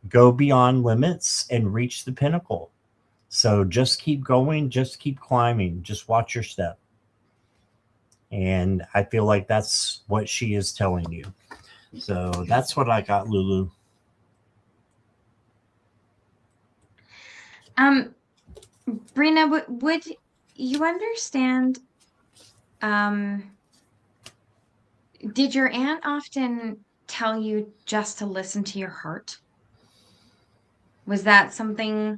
go beyond limits, and reach the pinnacle. So just keep going, just keep climbing, just watch your step. And I feel like that's what she is telling you. So that's what I got, Lulu. Brina, would you understand? Did your aunt often tell you just to listen to your heart? Was that something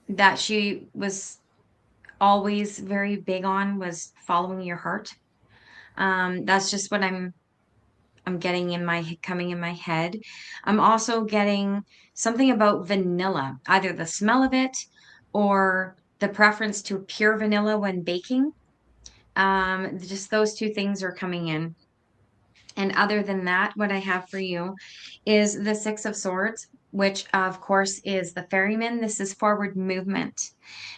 that she was always very big on, was following your heart? That's just what I'm getting coming in my head. I'm also getting something about vanilla, either the smell of it or the preference to pure vanilla when baking. Just those two things are coming in. And other than that, what I have for you is the Six of Swords, which of course is the ferryman. This is forward movement.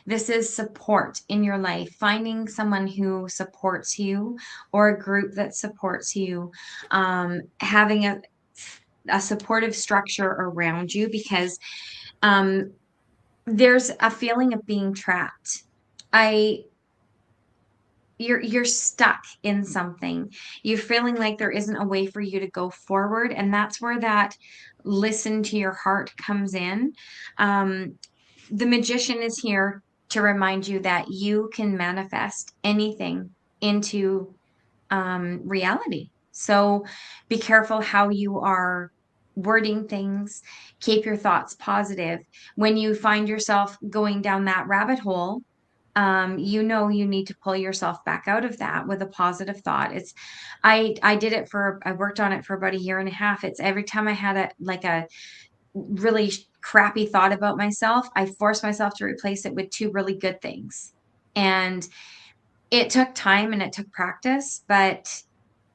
This is support in your life, finding someone who supports you or a group that supports you, having a supportive structure around you, because there's a feeling of being trapped. You're stuck in something. You're feeling like there isn't a way for you to go forward, and that's where that listen to your heart comes in. The magician is here to remind you that you can manifest anything into reality. So be careful how you are wording things. Keep your thoughts positive. When you find yourself going down that rabbit hole, you know you need to pull yourself back out of that with a positive thought. I worked on it for about a year and a half. It's every time I had a really crappy thought about myself, I forced myself to replace it with two really good things. And it took time and it took practice, but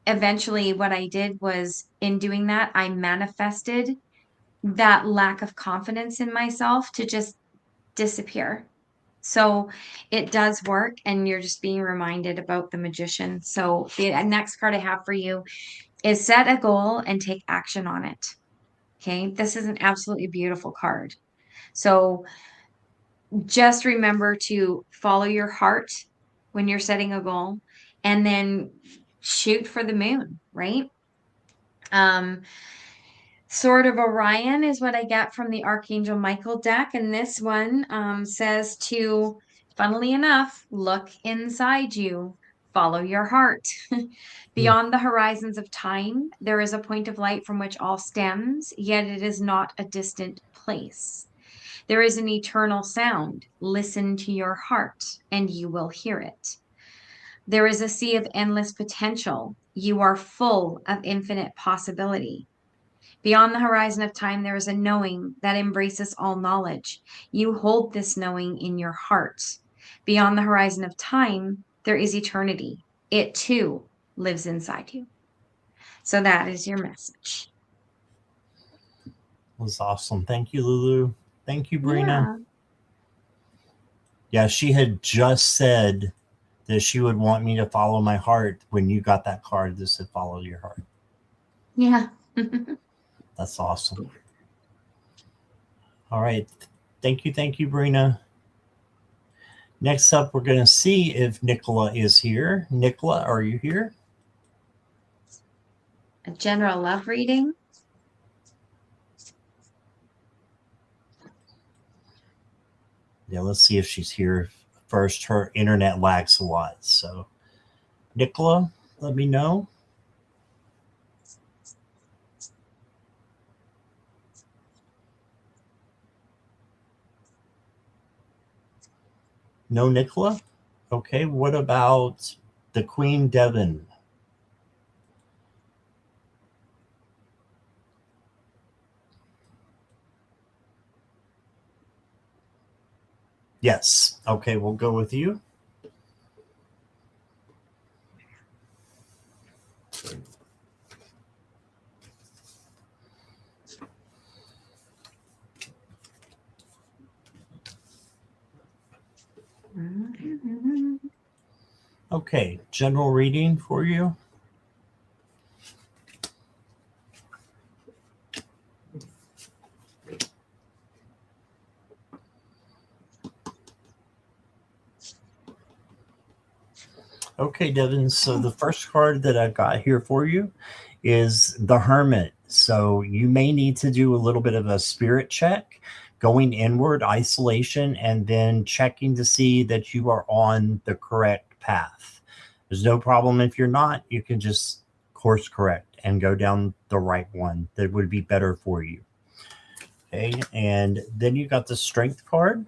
eventually what I did was, in doing that, I manifested that lack of confidence in myself to just disappear. So it does work, and you're just being reminded about the magician. So the next card I have for you is set a goal and take action on it. Okay, this is an absolutely beautiful card. So just remember to follow your heart when you're setting a goal, and then shoot for the moon, right? Sword of Orion is what I get from the Archangel Michael deck. And this one says to, funnily enough, look inside you, follow your heart. Beyond the horizons of time, there is a point of light from which all stems, yet it is not a distant place. There is an eternal sound. Listen to your heart, and you will hear it. There is a sea of endless potential. You are full of infinite possibility. Beyond the horizon of time, there is a knowing that embraces all knowledge. You hold this knowing in your heart. Beyond the horizon of time, there is eternity. It too lives inside you. So that is your message. That was awesome. Thank you, Lulu. Thank you, Brina. Yeah. Yeah, she had just said that she would want me to follow my heart when you got that card that said follow your heart. Yeah. That's awesome. All right. Thank you, Brina. Next up, we're going to see if Nicola is here. Nicola, are you here? A general love reading. Yeah, let's see if she's here first. Her internet lags a lot. So, Nicola, let me know. No, Nicola? Okay, what about the Queen Devon? Yes. Okay, we'll go with you. Okay, general reading for you. Okay, Devin. So the first card that I got here for you is the Hermit. So you may need to do a little bit of a spirit check, going inward, isolation, and then checking to see that you are on the correct path. There's no problem if you're not. You can just course correct and go down the right one that would be better for you. Okay, and then you got the Strength card.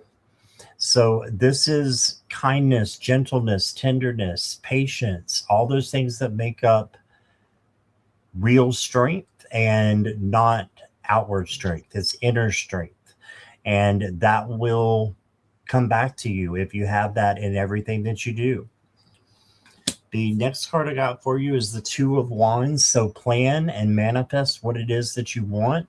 So this is kindness, gentleness, tenderness, patience, all those things that make up real strength and not outward strength. It's inner strength. And that will come back to you if you have that in everything that you do. The next card I got for you is the Two of Wands. So plan and manifest what it is that you want.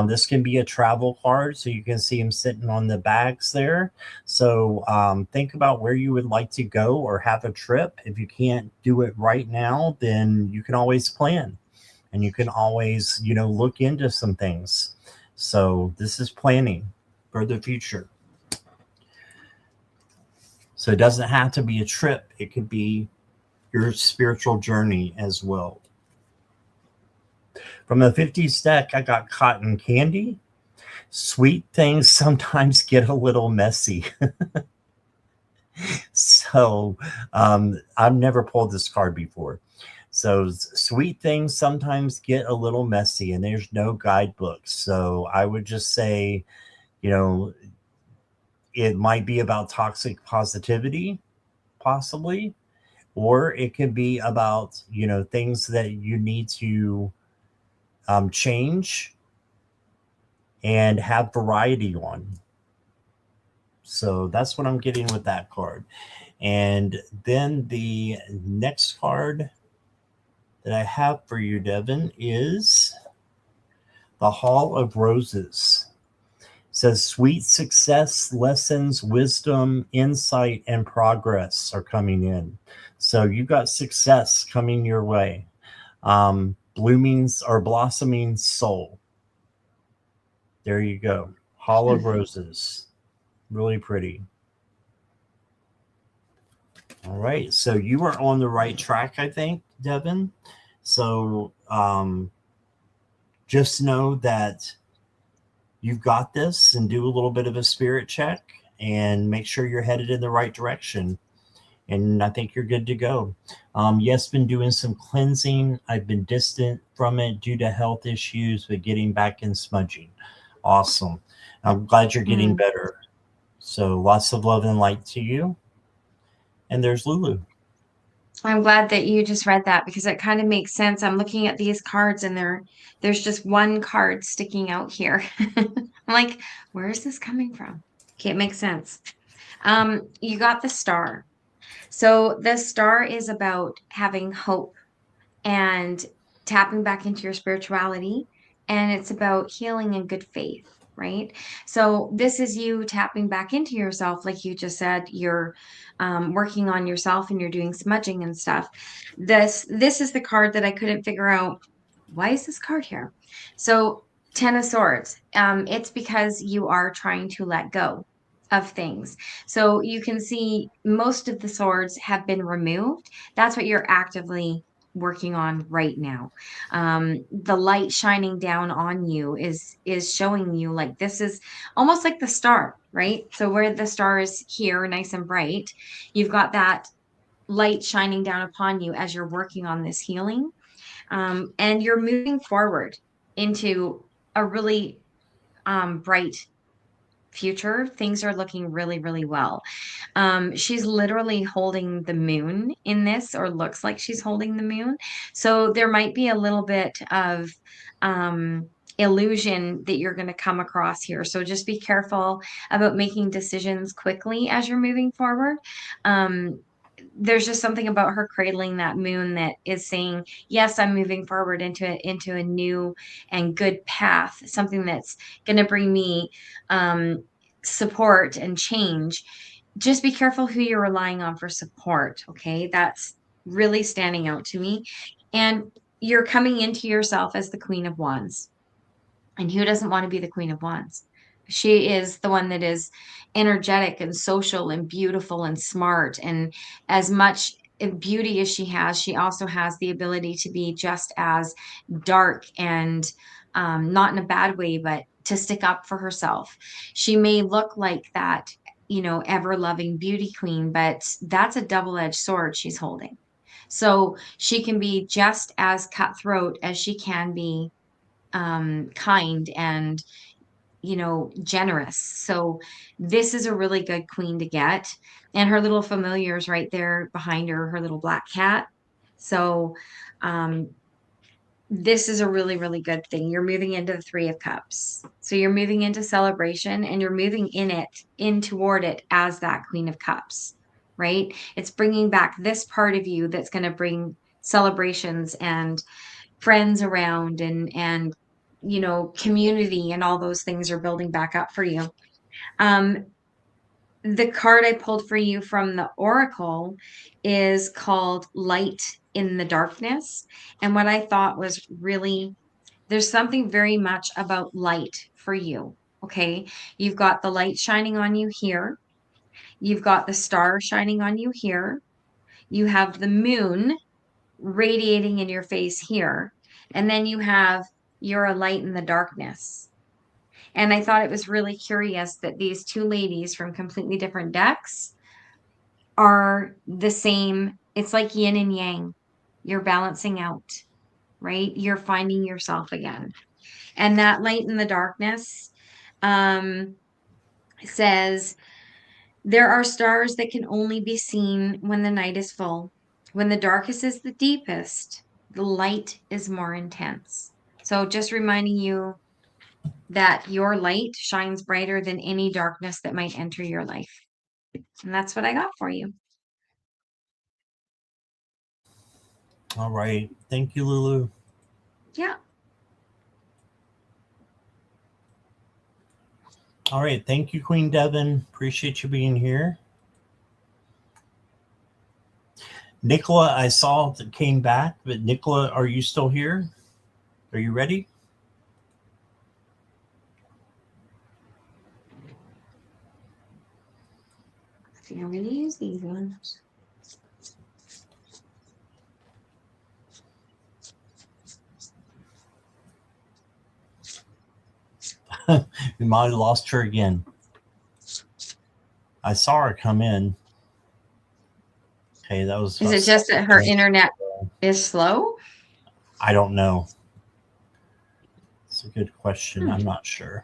This can be a travel card, so you can see them sitting on the bags there. So think about where you would like to go or have a trip. If you can't do it right now, then you can always plan, and you can always, look into some things. So this is planning for the future. So it doesn't have to be a trip. It could be your spiritual journey as well. From the 50s deck, I got Cotton Candy. Sweet things sometimes get a little messy. So I've never pulled this card before. So sweet things sometimes get a little messy, and there's no guidebook. So I would just say, you know, it might be about toxic positivity, possibly, or it could be about, things that you need to change and have variety on. So that's what I'm getting with that card. And then the next card that I have for you, Devin, is the Hall of Roses. It says sweet success, lessons, wisdom, insight, and progress are coming in. So you got success coming your way. Blooming or blossoming soul. There you go. Hall of Roses. Really pretty. All right. So you are on the right track, I think, Devin. So just know that you've got this, and do a little bit of a spirit check and make sure you're headed in the right direction. And I think you're good to go. Yes, been doing some cleansing. I've been distant from it due to health issues, but getting back in smudging. Awesome. I'm glad you're getting better. So lots of love and light to you. And there's Lulu. I'm glad that you just read that because it kind of makes sense. I'm looking at these cards and there's just one card sticking out here. I'm like, where is this coming from? Okay, it makes sense. You got the star. So the star is about having hope and tapping back into your spirituality, and it's about healing and good faith, right? So this is you tapping back into yourself, like you just said. You're working on yourself and you're doing smudging and stuff. This is the card that I couldn't figure out. Why is this card here? So Ten of Swords. It's because you are trying to let go. of things. So you can see most of the swords have been removed. That's what you're actively working on right now. The light shining down on you is showing you like this is almost like the star, right? So where the star is here, nice and bright, you've got that light shining down upon you as you're working on this healing. And you're moving forward into a really bright future. Things are looking really, really well. She's literally holding the moon in this, or looks like she's holding the moon. So there might be a little bit of illusion that you're going to come across here. So just be careful about making decisions quickly as you're moving forward. There's just something about her cradling that moon that is saying, yes, I'm moving forward into a new and good path, something that's going to bring me support and change. Just be careful who you're relying on for support. Okay. That's really standing out to me. And you're coming into yourself as the Queen of Wands. And who doesn't want to be the Queen of Wands? She is the one that is energetic and social and beautiful and smart. And as much beauty as she also has the ability to be just as dark and not in a bad way, but to stick up for herself. She may look like that, ever loving beauty queen, but that's a double edged sword she's holding. So she can be just as cutthroat as she can be kind and generous. So this is a really good queen to get. And her little familiars right there behind her, her little black cat. So um, this is a really, really good thing. You're moving into the Three of Cups. So you're moving into celebration, and you're moving in toward it as that Queen of Cups, right? It's bringing back this part of you that's going to bring celebrations and friends around, and community, and all those things are building back up for you. The card I pulled for you from the oracle is called Light in the Darkness. And what I thought was really, there's something very much about light for you. Okay. You've got the light shining on you here. You've got the star shining on you here. You have the moon radiating in your face here. And then you have You're a Light in the Darkness. And I thought it was really curious that these two ladies from completely different decks are the same. It's like yin and yang. You're balancing out, right? You're finding yourself again. And that light in the darkness says, there are stars that can only be seen when the night is full. When the darkest is the deepest, the light is more intense. So just reminding you that your light shines brighter than any darkness that might enter your life. And that's what I got for you. All right. Thank you, Lulu. Yeah. All right. Thank you, Queen Devin. Appreciate you being here. Nicola, I saw that came back, but Nicola, are you still here? Are you ready? I think I'm going to use these ones. We might have lost her again. I saw her come in. Okay, that was. Is it just that her internet is slow? I don't know. It's a good question. I'm not sure.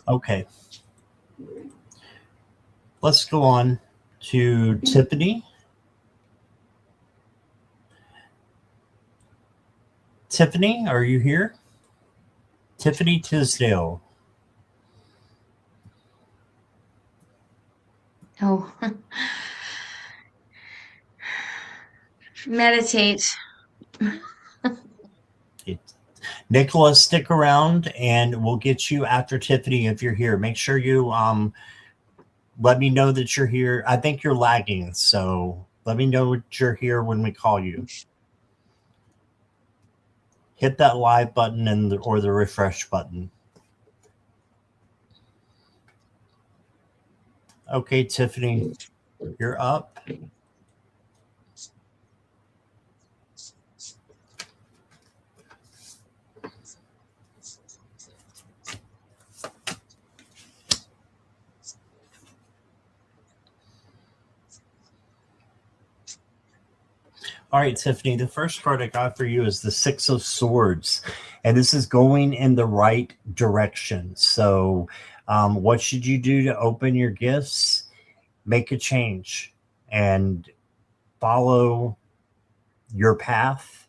Okay. Let's go on to Tiffany. Tiffany, are you here? Tiffany Tisdale. Oh. Meditate. Nicholas, stick around and we'll get you after Tiffany if you're here. Make sure you let me know that you're here. I think you're lagging, so let me know that you're here when we call you. hit that live button or the refresh button. Okay, Tiffany, you're up. All right, Tiffany, the first card I got for you is the Six of Swords, and this is going in the right direction. So, what should you do to open your gifts? Make a change and follow your path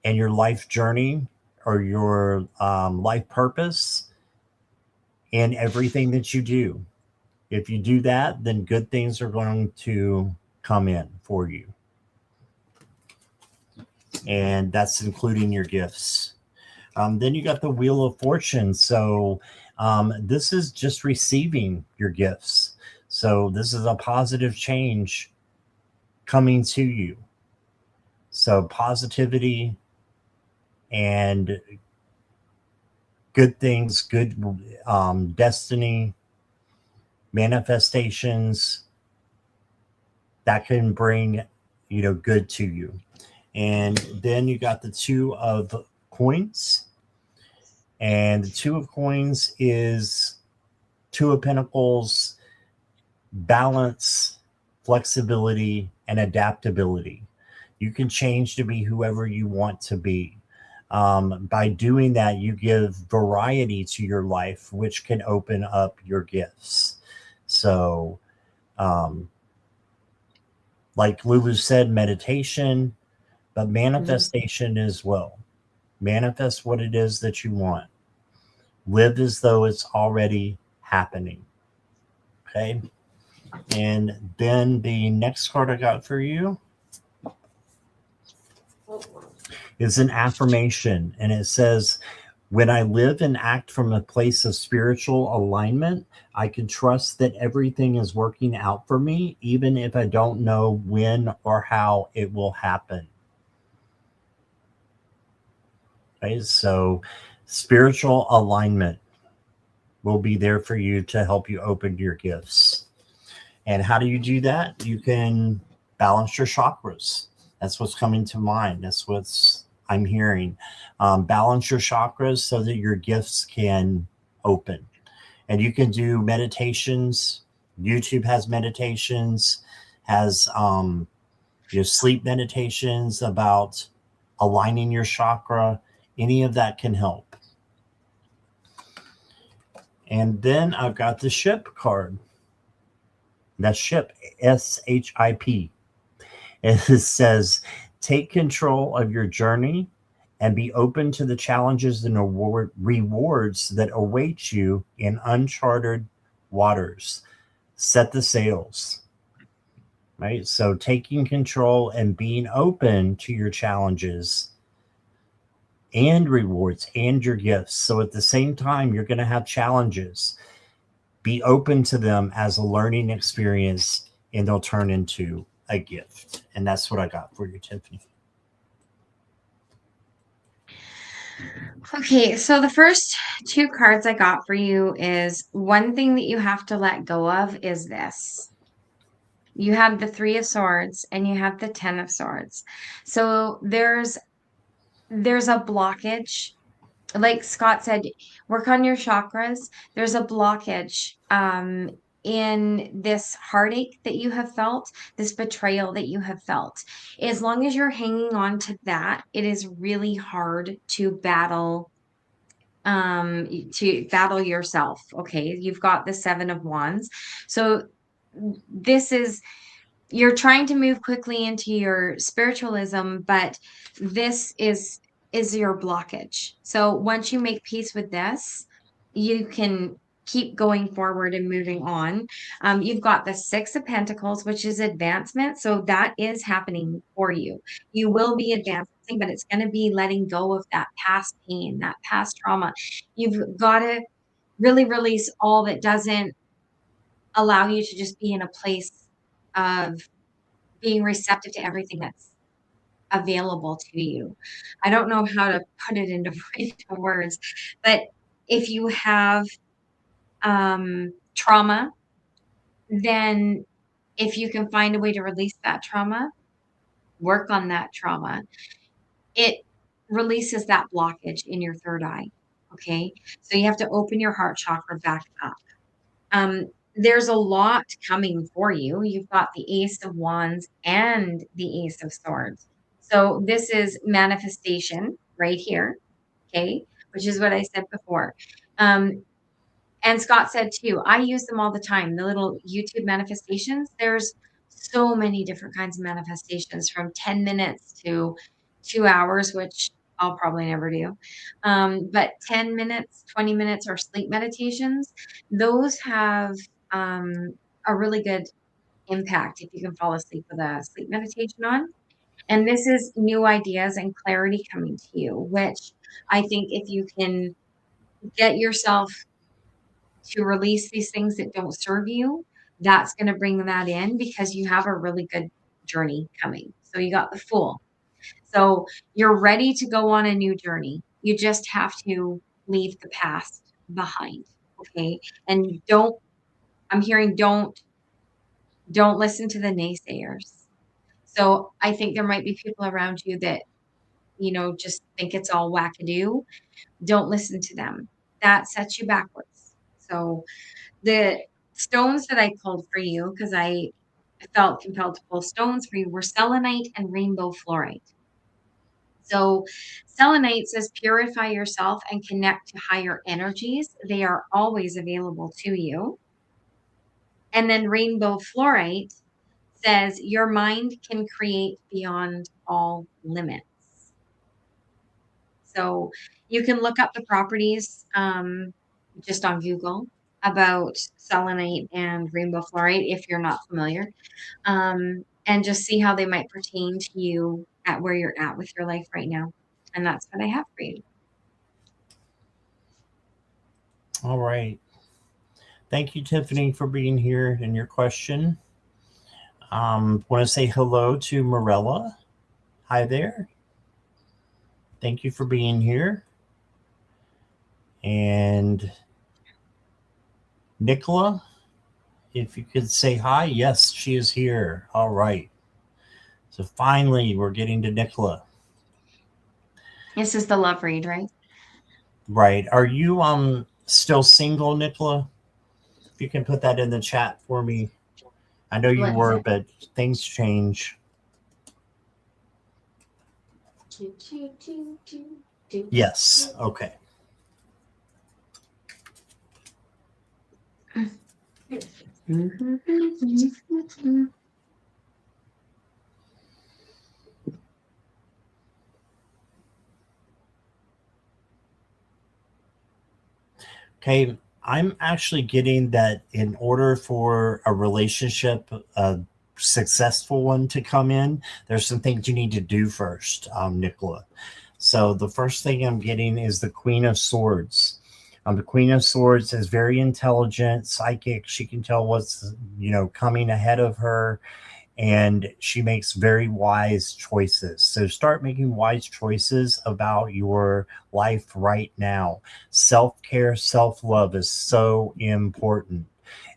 and your life journey or your life purpose in everything that you do. If you do that, then good things are going to come in for you. And that's including your gifts. Then you got the Wheel of Fortune. So this is just receiving your gifts. So this is a positive change coming to you. So positivity and good things, good destiny, manifestations that can bring, good to you. And then you got the Two of Coins. And the Two of Coins is Two of Pentacles, balance, flexibility, and adaptability. You can change to be whoever you want to be. By doing that, you give variety to your life, which can open up your gifts. So, um, like Lulu said, meditation, but manifestation as well. Manifest what it is that you want. Live as though it's already happening. Okay. And then the next card I got for you is an affirmation. And it says, when I live and act from a place of spiritual alignment, I can trust that everything is working out for me, even if I don't know when or how it will happen. Okay. So, spiritual alignment will be there for you to help you open your gifts. And how do you do that? You can balance your chakras. That's what's coming to mind. That's what's I'm hearing. Balance your chakras so that your gifts can open. And you can do meditations. YouTube has meditations, has sleep meditations about aligning your chakra. Any of that can help. And then I've got the Ship card. That's Ship, SHIP. It says, take control of your journey and be open to the challenges and rewards that await you in uncharted waters. Set the sails. Right? So taking control and being open to your challenges and rewards and your gifts. So at the same time, you're going to have challenges. Be open to them as a learning experience, and they'll turn into a gift. And that's what I got for you, Tiffany. Okay, so the first two cards I got for you is one thing that you have to let go of is this. You have the Three of Swords and you have the Ten of Swords. So there's a blockage. Like Scott said, work on your chakras. There's a blockage in this heartache that you have felt, this betrayal that you have felt. As long as you're hanging on to that, it is really hard to battle yourself. Okay, you've got the Seven of Wands. So this is, you're trying to move quickly into your spiritualism, but this is your blockage. So once you make peace with this, you can keep going forward and moving on. You've got the Six of Pentacles, which is advancement. So that is happening for you. You will be advancing, but it's going to be letting go of that past pain, that past trauma. You've got to really release all that doesn't allow you to just be in a place of being receptive to everything that's available to you. I don't know how to put it into words, but if you have trauma, then if you can find a way to release that trauma, work on that trauma, it releases that blockage in your third eye. Okay. So you have to open your heart chakra back up. There's a lot coming for you. You've got the Ace of Wands and the Ace of Swords. So this is manifestation right here. Okay. Which is what I said before. And Scott said too, I use them all the time. The little YouTube manifestations, there's so many different kinds of manifestations from 10 minutes to 2 hours, which I'll probably never do. But 10 minutes, 20 minutes or sleep meditations, those have a really good impact if you can fall asleep with a sleep meditation on. And this is new ideas and clarity coming to you, which I think if you can get yourself to release these things that don't serve you, that's going to bring that in because you have a really good journey coming. So you got the Fool. So you're ready to go on a new journey. You just have to leave the past behind. Okay. And I'm hearing don't listen to the naysayers. So I think there might be people around you that, just think it's all wackadoo. Don't listen to them. That sets you backwards. So the stones that I pulled for you, because I felt compelled to pull stones for you, were selenite and rainbow fluorite. So selenite says purify yourself and connect to higher energies. They are always available to you. And then rainbow fluorite says your mind can create beyond all limits. So you can look up the properties just on Google about selenite and rainbow fluorite if you're not familiar, and just see how they might pertain to you at where you're at with your life right now. And that's what I have for you. All right. Thank you, Tiffany, for being here and your question. Want to say hello to Morella. Hi there. Thank you for being here. And Nicola, if you could say hi. Yes, she is here. All right. So finally, we're getting to Nicola. This is the love read, right? Right. Are you still single, Nicola? If you can put that in the chat for me. I know you were, but things change. Yes. Okay. Okay, I'm actually getting that in order for a relationship, a successful one, to come in, there's some things you need to do first, Nicola. So the first thing I'm getting is the Queen of Swords. The Queen of Swords is very intelligent, psychic. She can tell what's coming ahead of her, and she makes very wise choices. So start making wise choices about your life right now. Self-care, self-love is so important.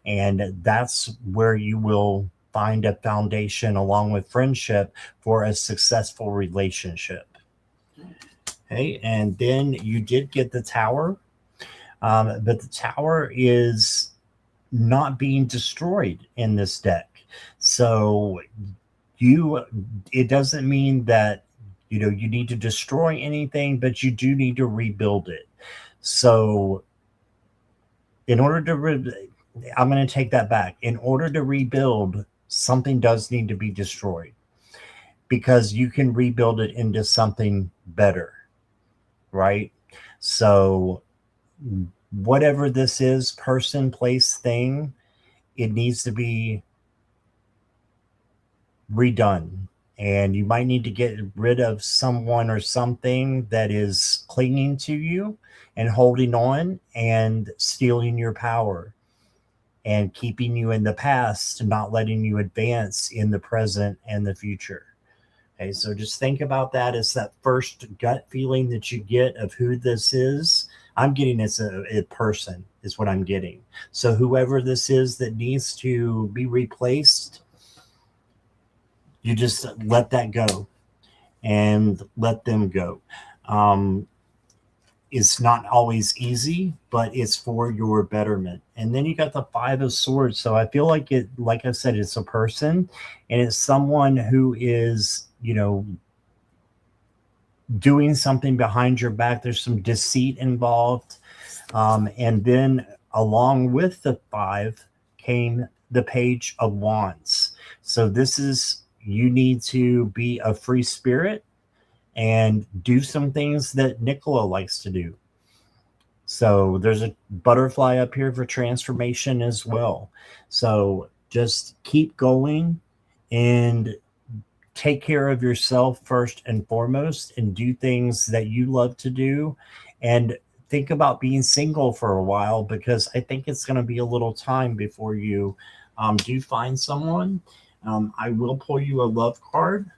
And that's where you will find a foundation along with friendship for a successful relationship. Okay, and then you did get the Tower, but the Tower is not being destroyed in this deck. So it doesn't mean that you need to destroy anything, but you do need to rebuild it. So in order to I'm going to take that back. In order to rebuild, something does need to be destroyed, because you can rebuild it into something better, right? So whatever this is, person, place, thing, it needs to be redone. And you might need to get rid of someone or something that is clinging to you and holding on and stealing your power and keeping you in the past, not letting you advance in the present and the future. Okay, so just think about that as that first gut feeling that you get of who this is. I'm getting it's a person, is what I'm getting. So whoever this is that needs to be replaced, you just let that go and let them go. Um, it's not always easy, but it's for your betterment. And then you got the Five of Swords. So I feel like it, like I said, it's a person, and it's someone who is, doing something behind your back. There's some deceit involved. And then along with the five came the Page of Wands. So this is, you need to be a free spirit and do some things that Nicola likes to do. So there's a butterfly up here for transformation as well. So just keep going and take care of yourself first and foremost, and do things that you love to do. And think about being single for a while, because I think it's going to be a little time before you do find someone. I will pull you a love card,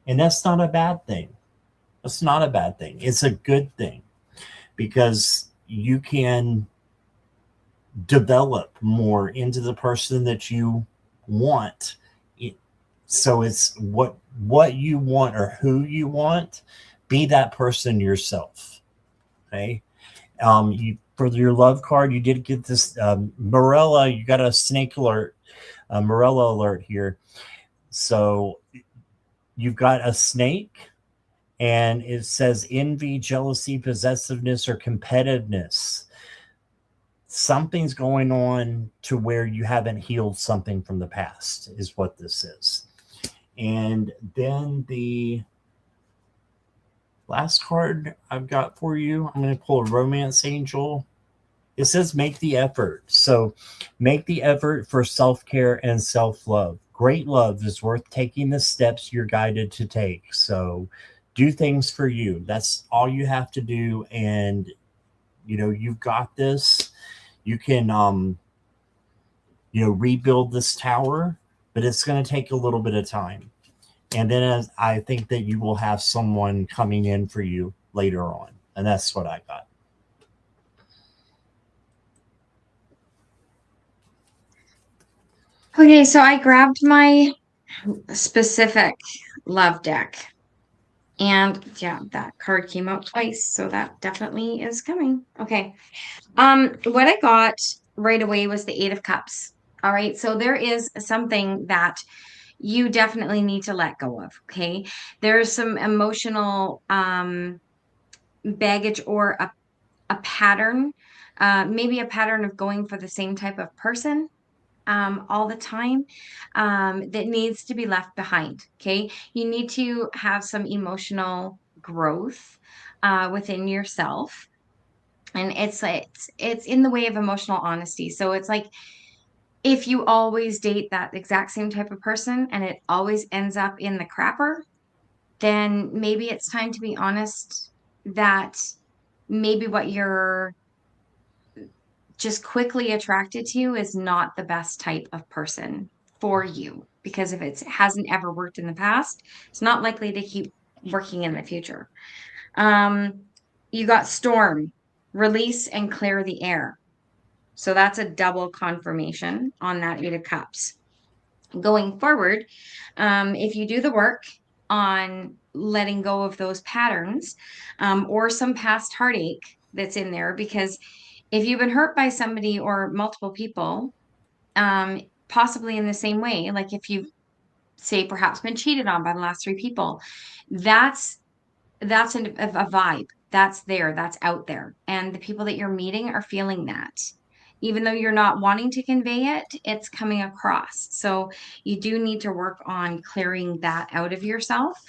and that's not a bad thing. That's not a bad thing. It's a good thing, because you can develop more into the person that you want. So it's what you want or who you want. Be that person yourself. Okay. You, for your love card, you did get this Morella. You got a snake alert, a Morella alert here. So you've got a snake, and it says envy, jealousy, possessiveness, or competitiveness. Something's going on to where you haven't healed something from the past, is what this is. And then the last card I've got for you, I'm going to pull a Romance Angel. It says make the effort. So make the effort for self-care and self-love. Great love is worth taking the steps you're guided to take. So do things for you. That's all you have to do. And, you've got this. You can, rebuild this tower, but it's going to take a little bit of time. And then I think that you will have someone coming in for you later on. And that's what I got. Okay, so I grabbed my specific love deck. And yeah, that card came out twice, so that definitely is coming. Okay. What I got right away was the Eight of Cups. All right, so there is something that you definitely need to let go of. Okay. There's some emotional baggage or a pattern, maybe a pattern of going for the same type of person all the time, that needs to be left behind. Okay. You need to have some emotional growth within yourself. And it's in the way of emotional honesty. So it's like, if you always date that exact same type of person and it always ends up in the crapper, then maybe it's time to be honest that maybe what you're just quickly attracted to is not the best type of person for you. Because if it hasn't ever worked in the past, it's not likely to keep working in the future. Um, you got storm, release and clear the air. So that's a double confirmation on that Eight of Cups. Going forward, if you do the work on letting go of those patterns, or some past heartache that's in there, because if you've been hurt by somebody or multiple people, possibly in the same way, like if you've, say, perhaps been cheated on by the last three people, that's a vibe that's there, that's out there. And the people that you're meeting are feeling that. Even though you're not wanting to convey it, it's coming across. So you do need to work on clearing that out of yourself.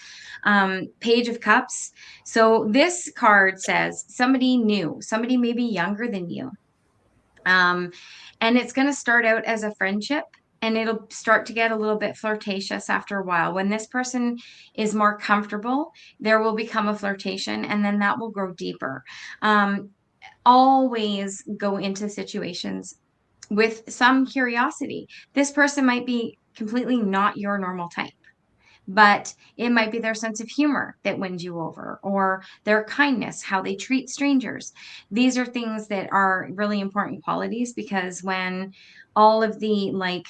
Page of Cups. So this card says somebody new, somebody maybe younger than you. And it's going to start out as a friendship, and it'll start to get a little bit flirtatious after a while. When this person is more comfortable, there will become a flirtation, and then that will grow deeper. Always go into situations with some curiosity. This person might be completely not your normal type, but it might be their sense of humor that wins you over, or their kindness, how they treat strangers. These are things that are really important qualities, because when all of the, like,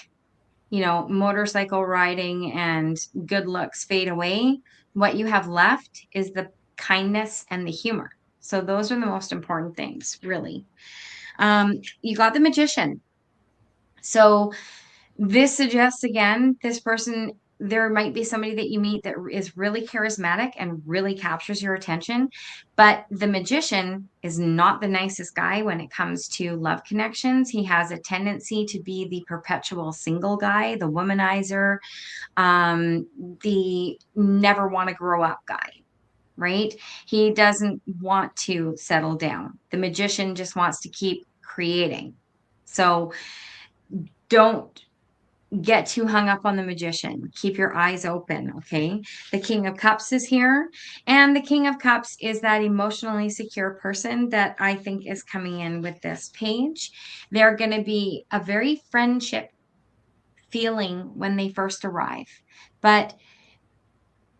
motorcycle riding and good looks fade away, what you have left is the kindness and the humor. So those are the most important things, really. You got the Magician. So this suggests, again, this person, there might be somebody that you meet that is really charismatic and really captures your attention, but the Magician is not the nicest guy when it comes to love connections. He has a tendency to be the perpetual single guy, the womanizer, the never want to grow up guy, right? He doesn't want to settle down. The Magician just wants to keep creating. So don't get too hung up on the Magician. Keep your eyes open, okay? The King of Cups is here, and the King of Cups is that emotionally secure person that I think is coming in with this page. They're going to be a very friendship feeling when they first arrive, but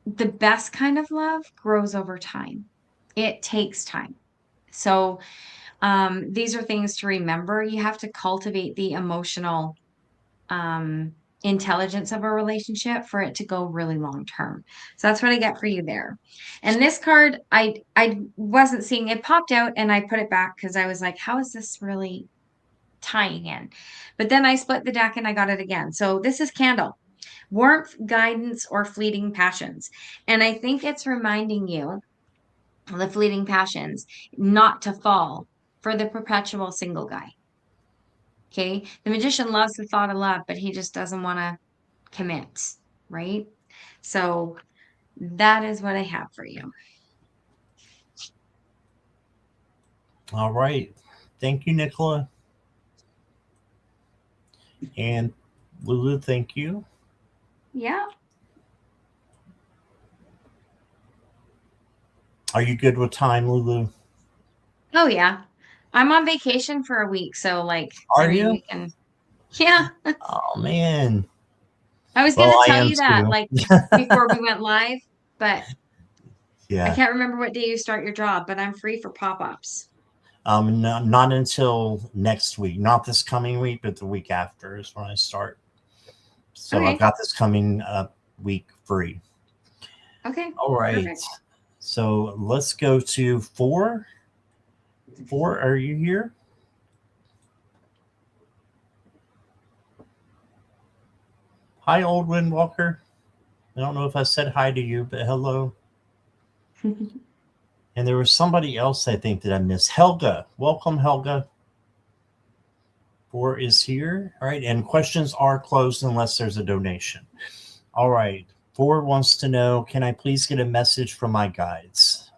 the best kind of love grows over time. It takes time. So these are things to remember. You have to cultivate the emotional intelligence of a relationship for it to go really long term. So that's what I get for you there. And this card, I wasn't seeing it, popped out and I put it back because I was like, how is this really tying in? But then I split the deck and I got it again. So this is Candle. Warmth, guidance, or fleeting passions. And I think it's reminding you, the fleeting passions, not to fall for the perpetual single guy. Okay. The Magician loves the thought of love, but he just doesn't want to commit, right? So that is what I have for you. All right. Thank you, Nicola. And Lulu, thank you. Yeah. Are you good with time, Lulu? Oh, yeah. I'm on vacation for a week. So, like, I Are mean, you? we can, yeah. Oh, man. I was going Well, to I tell am you that, too. like, before we went live, but I Yeah. can't remember what day you start your job, but I'm free for pop ups. Not until next week. Not this coming week, but the week after is when I start. So I've Okay. got this coming up week free. Okay. All right. Perfect. So let's go to 4. 4, are you here? Hi, Old Windwalker. I don't know if I said hi to you, but hello. And there was somebody else I think that I missed. Helga. Welcome, Helga. 4 is here. All right. And questions are closed unless there's a donation. All right. 4 wants to know, can I please get a message from my guides?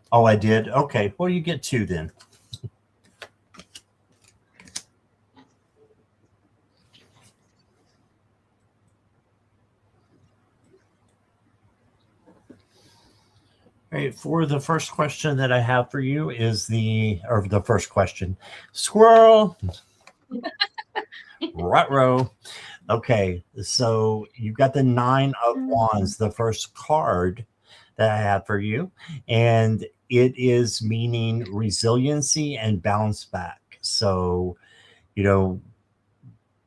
Oh, I did? Okay. Well, you get 2 then. All right, for the first question that I have for you is the first question. Squirrel. Ruh-roh. Okay, so you've got the 9 of Wands, the first card that I have for you, and it is meaning resiliency and bounce back. So, you know,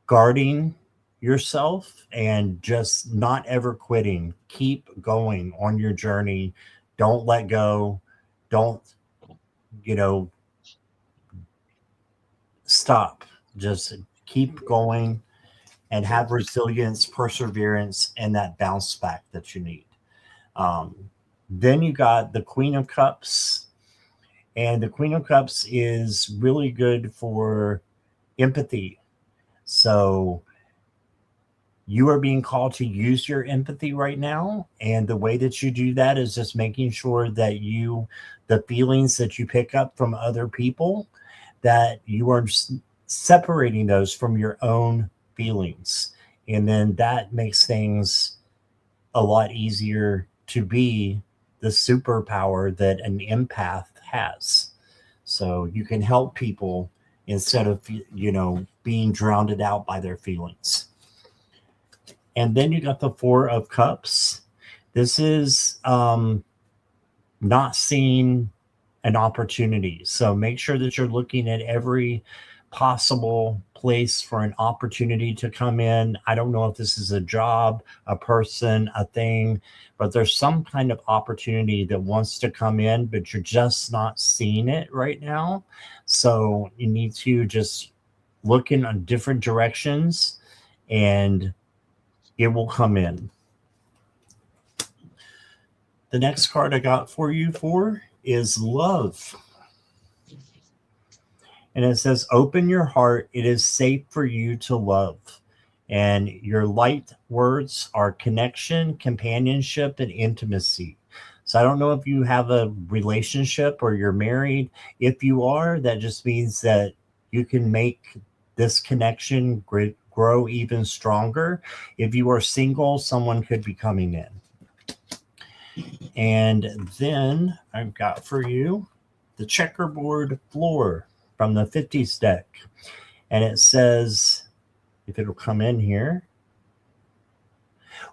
guarding yourself and just not ever quitting. Keep going on your journey. Don't let go. Don't, you know, stop. Just keep going and have resilience, perseverance, and that bounce back that you need. Um, then you got the Queen of Cups, and the Queen of Cups is really good for empathy. So you are being called to use your empathy right now. And the way that you do that is just making sure that the feelings that you pick up from other people, that you are separating those from your own feelings. And then that makes things a lot easier to be the superpower that an empath has. So you can help people instead of, being drowned out by their feelings. And then you got the Four of Cups. This is not seeing an opportunity. So make sure that you're looking at every possible place for an opportunity to come in. I don't know if this is a job, a person, a thing, but there's some kind of opportunity that wants to come in, but you're just not seeing it right now. So you need to just look in on different directions and it will come in. The next card I got for you is love. And it says, open your heart. It is safe for you to love. And your light words are connection, companionship, and intimacy. So I don't know if you have a relationship or you're married. If you are, that just means that you can make this connection grow even stronger. If you are single, someone could be coming in. And then I've got for you the checkerboard floor from the 50s deck. And it says, if it'll come in here,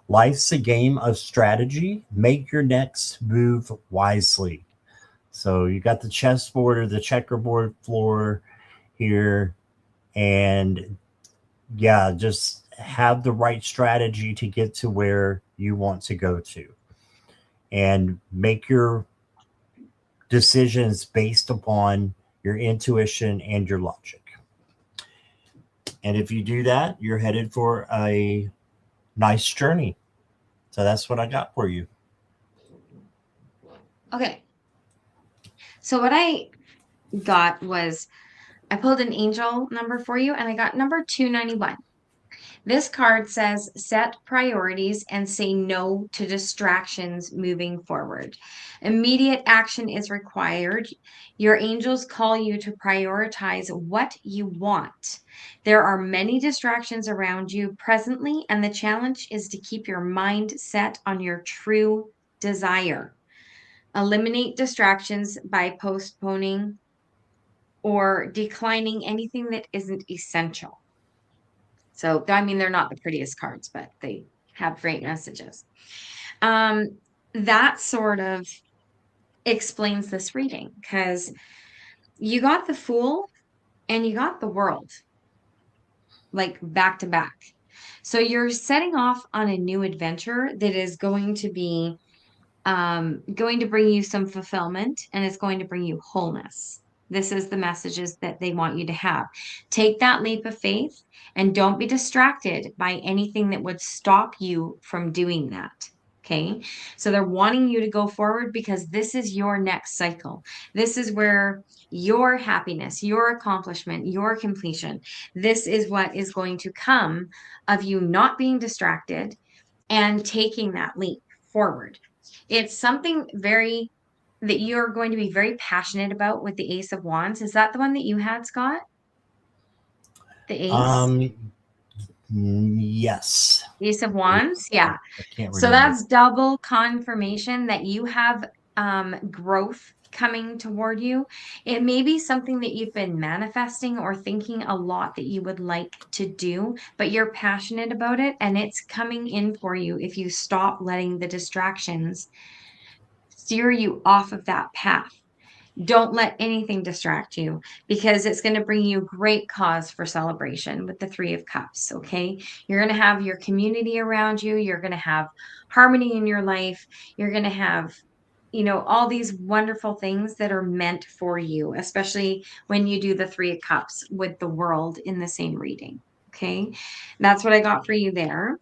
life's a game of strategy. Make your next move wisely. So you got the chessboard or the checkerboard floor here. And yeah, just have the right strategy to get to where you want to go to. And make your decisions based upon your intuition and your logic. And if you do that, you're headed for a nice journey. So that's what I got for you. Okay. So what I got was I pulled an angel number for you and I got number 291. This card says set priorities and say no to distractions moving forward. Immediate action is required. Your angels call you to prioritize what you want. There are many distractions around you presently, and the challenge is to keep your mind set on your true desire. Eliminate distractions by postponing or declining anything that isn't essential. So, I mean, they're not the prettiest cards, but they have great messages. That sort of explains this reading because you got the Fool and you got the World, like back to back. So you're setting off on a new adventure that is going to bring you some fulfillment and it's going to bring you wholeness. This is the messages that they want you to have. Take that leap of faith and don't be distracted by anything that would stop you from doing that. Okay. So they're wanting you to go forward because this is your next cycle. This is where your happiness, your accomplishment, your completion, this is what is going to come of you not being distracted and taking that leap forward. It's something that you're going to be very passionate about with the Ace of Wands. Is that the one that you had, Scott? The Ace? Yes. Ace of Wands? Yeah. I can't So remember. that's double confirmation that you have growth coming toward you. It may be something that you've been manifesting or thinking a lot that you would like to do, but you're passionate about it and it's coming in for you if you stop letting the distractions steer you off of that path. Don't let anything distract you because it's going to bring you great cause for celebration with the Three of Cups. Okay. You're going to have your community around you. You're going to have harmony in your life. You're going to have, all these wonderful things that are meant for you, especially when you do the Three of Cups with the World in the same reading. Okay. That's what I got for you there.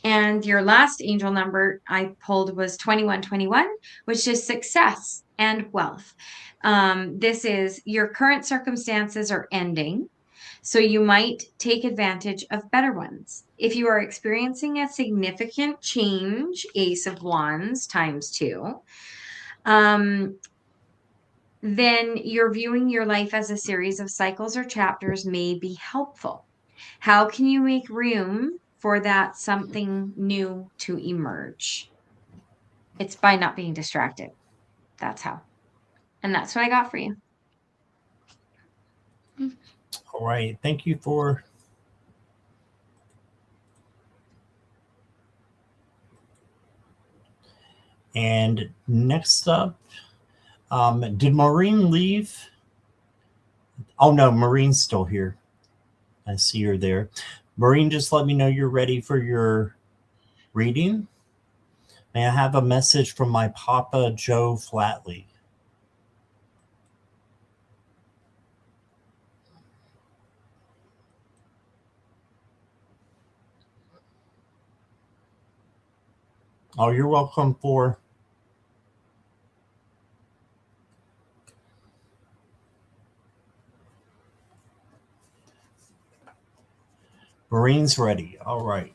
And your last angel number I pulled was 2121, which is success and wealth. This is your current circumstances are ending, so you might take advantage of better ones. If you are experiencing a significant change, Ace of Wands times two, then you're viewing your life as a series of cycles or chapters may be helpful. How can you make room for that something new to emerge? It's by not being distracted. That's how. And that's what I got for you. All right. Thank you for. And next up, did Maureen leave? Oh, no, Maureen's still here. I see her there. Maureen, just let me know you're ready for your reading. May I have a message from my Papa Joe Flatley? Oh, you're welcome for. Maureen's ready. All right.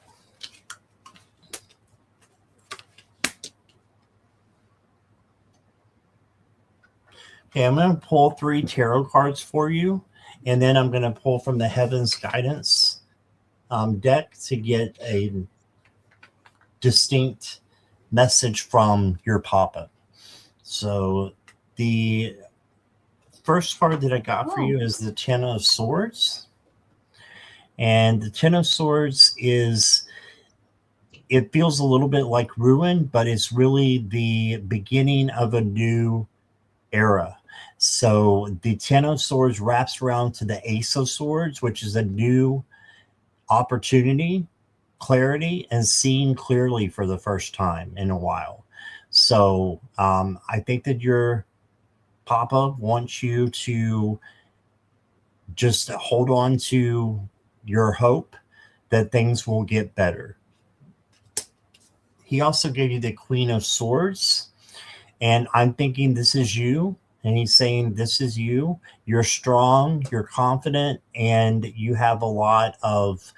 Okay, I'm going to pull 3 tarot cards for you, and then I'm going to pull from the Heavens Guidance deck to get a distinct message from your Papa. So the first card that I got for you is the Ten of Swords. And the Ten of Swords is, it feels a little bit like ruin, but it's really the beginning of a new era. So the Ten of Swords wraps around to the Ace of Swords, which is a new opportunity, clarity, and seeing clearly for the first time in a while. So I think that your Papa wants you to just hold on to your hope that things will get better. He also gave you the Queen of Swords, and I'm thinking this is you. And he's saying, this is you. You're strong, you're confident, and you have a lot of,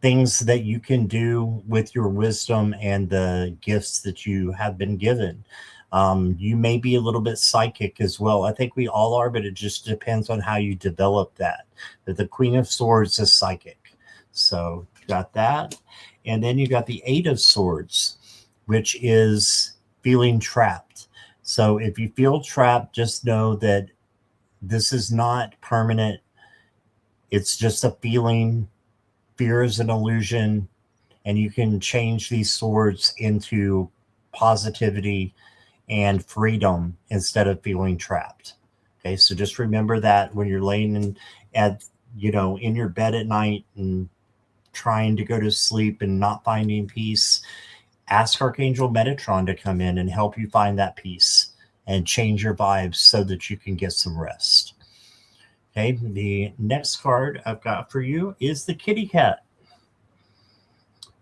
things that you can do with your wisdom and the gifts that you have been given. You may be a little bit psychic as well. I think we all are, but it just depends on how you develop that. But the Queen of Swords is psychic. So you got that. And then you got the Eight of Swords, which is feeling trapped. So if you feel trapped, just know that this is not permanent. It's just a feeling. Fear is an illusion, and you can change these swords into positivity and freedom instead of feeling trapped. Okay, so just remember that when you're laying in your bed at night and trying to go to sleep and not finding peace, ask Archangel Metatron to come in and help you find that peace and change your vibes so that you can get some rest. Okay, the next card I've got for you is the kitty cat.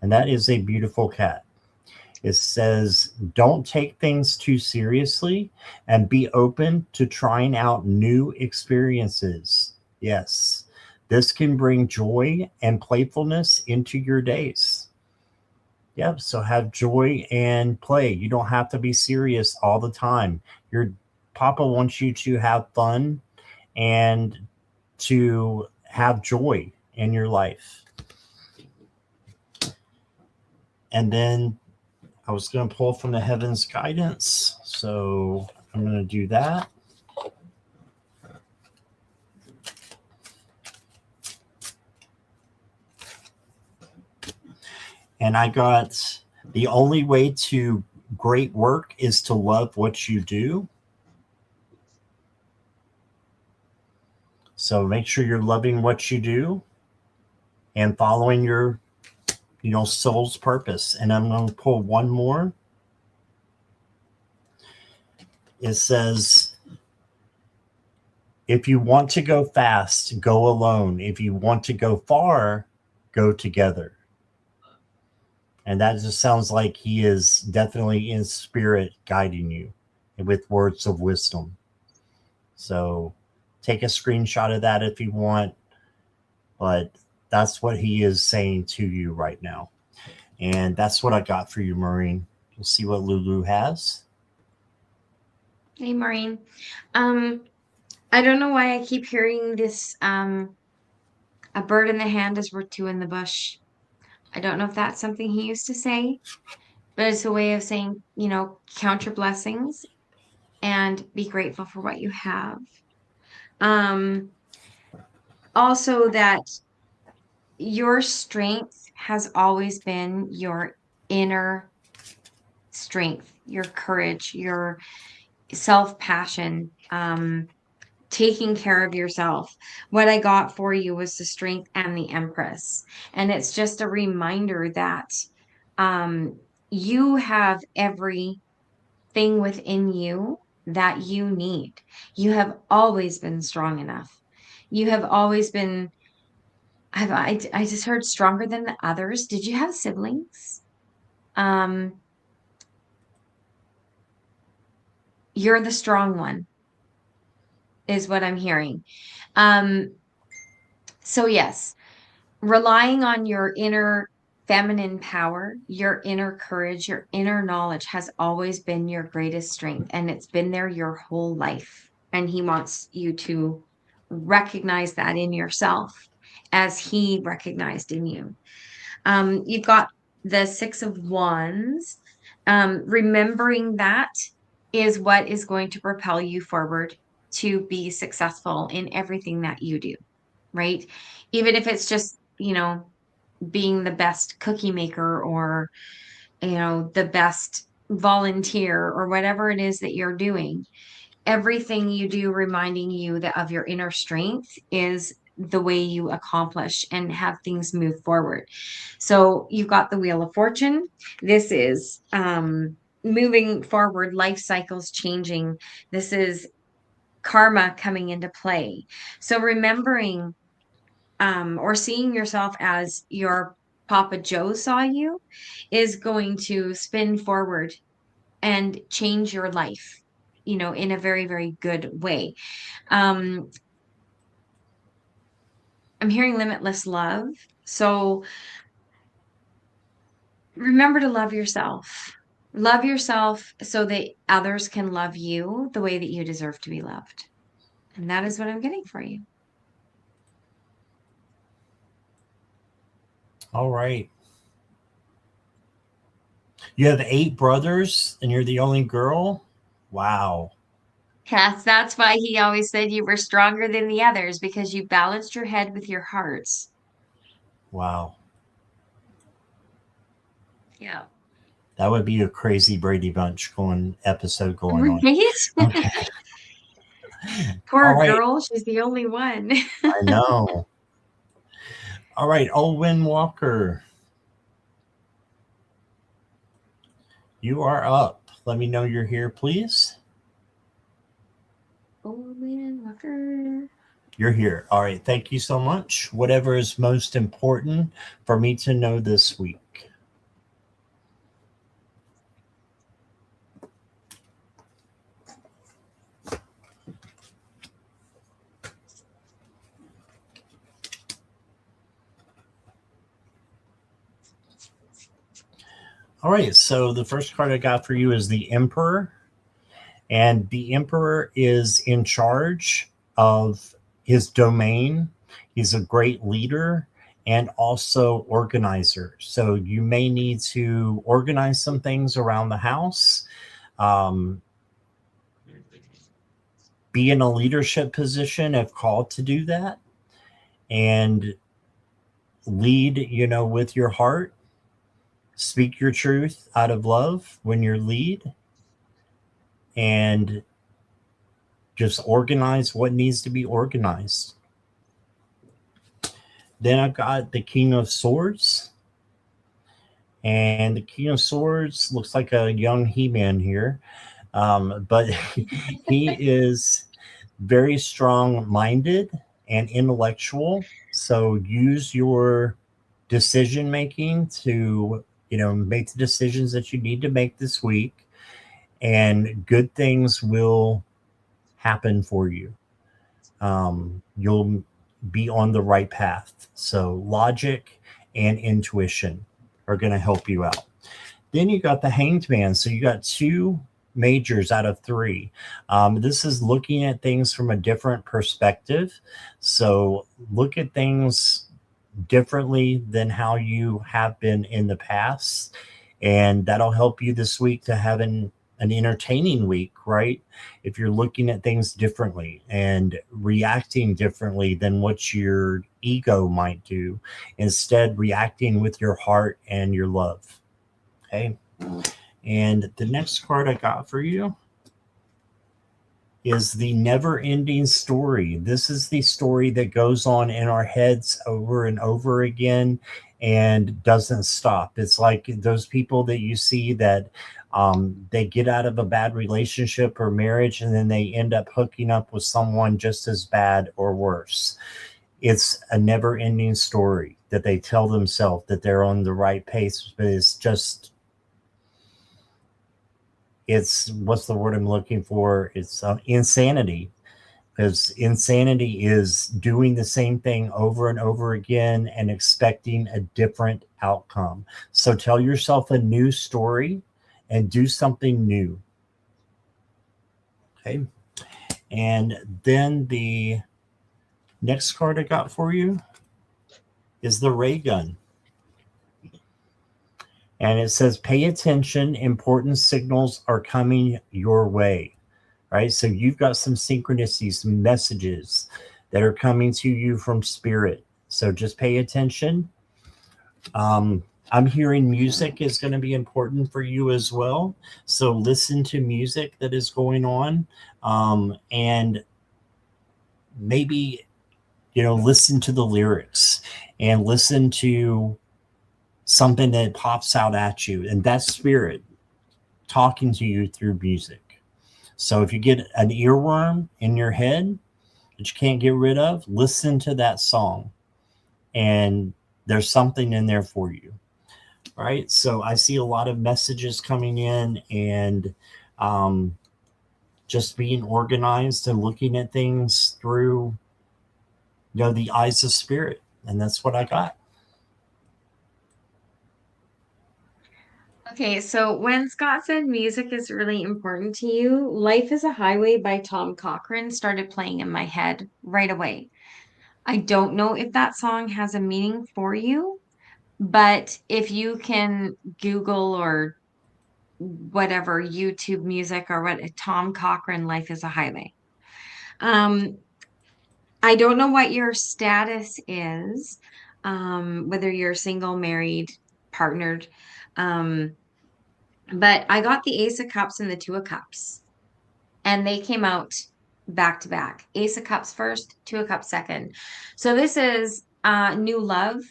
And that is a beautiful cat. It says, don't take things too seriously and be open to trying out new experiences. Yes, this can bring joy and playfulness into your days. Yep, so have joy and play. You don't have to be serious all the time. Your Papa wants you to have fun and to have joy in your life. And then I was going to pull from the Heavens Guidance, so I'm going to do that. And I got, the only way to great work is to love what you do. So make sure you're loving what you do and following your, soul's purpose. And I'm going to pull one more. It says, if you want to go fast, go alone. If you want to go far, go together. And that just sounds like he is definitely in spirit guiding you with words of wisdom. So take a screenshot of that if you want, but that's what he is saying to you right now. And that's what I got for you, Maureen. We'll see what Lulu has. Hey, Maureen. I don't know why I keep hearing this, a bird in the hand is worth two in the bush. I don't know if that's something he used to say, but it's a way of saying, count your blessings and be grateful for what you have. Um, Also, that your strength has always been your inner strength, your courage, your self-passion, taking care of yourself. What I got for you was the Strength and the Empress. And it's just a reminder that um, you have everything within you that you need. You have always been strong enough. You have always been, I just heard stronger than the others. Did you have siblings? Um, you're the strong one, is what I'm hearing. Um, so yes, relying on your inner feminine power, your inner courage, your inner knowledge has always been your greatest strength, and it's been there your whole life. And he wants you to recognize that in yourself as he recognized in you. You've got the Six of Wands. Remembering that is what is going to propel you forward to be successful in everything that you do, right? Even if it's just, being the best cookie maker, or, the best volunteer, or whatever it is that you're doing. Everything you do reminding you that of your inner strength is the way you accomplish and have things move forward. So you've got the Wheel of Fortune. This is moving forward, life cycles changing. This is karma coming into play. So remembering or seeing yourself as your Papa Joe saw you is going to spin forward and change your life, in a very, very good way. Um, I'm hearing limitless love. So remember to love yourself. Love yourself so that others can love you the way that you deserve to be loved. And that is what I'm getting for you. All right. You have 8 brothers and you're the only girl? Wow. Yes, that's why he always said you were stronger than the others, because you balanced your head with your hearts. Wow. Yeah. That would be a crazy Brady Bunch episode going on. Right? Okay. All Poor right. girl, she's the only one. I know. All right. Olwen Walker, you are up. Let me know you're here, please. Olwen Walker. You're here. All right. Thank you so much. Whatever is most important for me to know this week. All right. So the first card I got for you is the Emperor. And the Emperor is in charge of his domain. He's a great leader and also organizer. So you may need to organize some things around the house, um, be in a leadership position if called to do that, and lead, with your heart. Speak your truth out of love when you lead, and just organize what needs to be organized. Then I've got the King of Swords. And the King of Swords looks like a young He-Man here. But he is very strong-minded and intellectual. So use your decision-making to, make the decisions that you need to make this week. And good things will happen for you. You'll be on the right path. So logic and intuition are going to help you out. Then you got the Hanged Man. So you got 2 majors out of 3. This is looking at things from a different perspective. So look at things differently than how you have been in the past. And that'll help you this week to an entertaining week, right? If you're looking at things differently and reacting differently than what your ego might do, instead reacting with your heart and your love. Okay. And the next card I got for you is the never ending story. This is the story that goes on in our heads over and over again and doesn't stop. It's like those people that you see that they get out of a bad relationship or marriage and then they end up hooking up with someone just as bad or worse. It's a never ending story that they tell themselves that they're on the right pace, but it's what's the word I'm looking for? It's insanity, because insanity is doing the same thing over and over again and expecting a different outcome. So tell yourself a new story and do something new. Okay. And then the next card I got for you is the ray gun. And it says, pay attention, important signals are coming your way. Right? So you've got some synchronicities, some messages that are coming to you from spirit. So just pay attention. I'm hearing music is going to be important for you as well. So listen to music that is going on, and maybe, listen to the lyrics and listen to something that pops out at you. And that's spirit talking to you through music. So if you get an earworm in your head that you can't get rid of, listen to that song, and there's something in there for you. Right. So I see a lot of messages coming in, and just being organized and looking at things through, the eyes of spirit. And that's what I got. Okay, so when Scott said music is really important to you, Life is a Highway by Tom Cochrane started playing in my head right away. I don't know if that song has a meaning for you, but if you can Google or whatever YouTube music or what Tom Cochrane Life is a Highway. Um, I don't know what your status is, whether you're single, married, partnered. Um, but I got the Ace of Cups and the Two of Cups, and they came out back to back. Ace of Cups first, Two of Cups second. So this is new love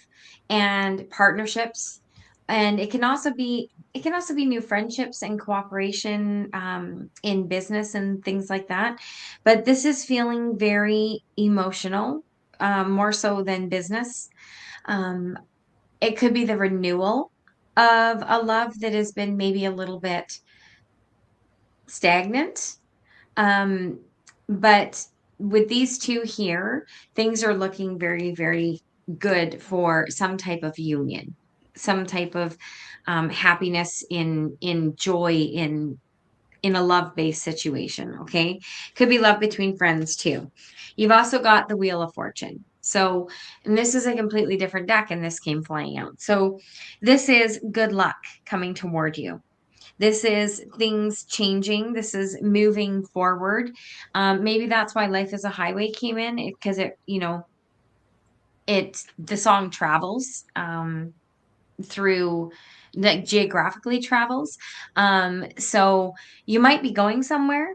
and partnerships, and it can also be new friendships and cooperation in business and things like that. But this is feeling very emotional, more so than business. Um, it could be the renewal of a love that has been maybe a little bit stagnant. Um, but with these two here, things are looking very, very good for some type of union, some type of happiness in joy in a love-based situation. Okay, could be love between friends too. You've also got the Wheel of Fortune. So, and this is a completely different deck, and this came flying out. So, this is good luck coming toward you. This is things changing. This is moving forward. Maybe that's why Life is a Highway came in, because the song travels through, like, geographically travels. So you might be going somewhere,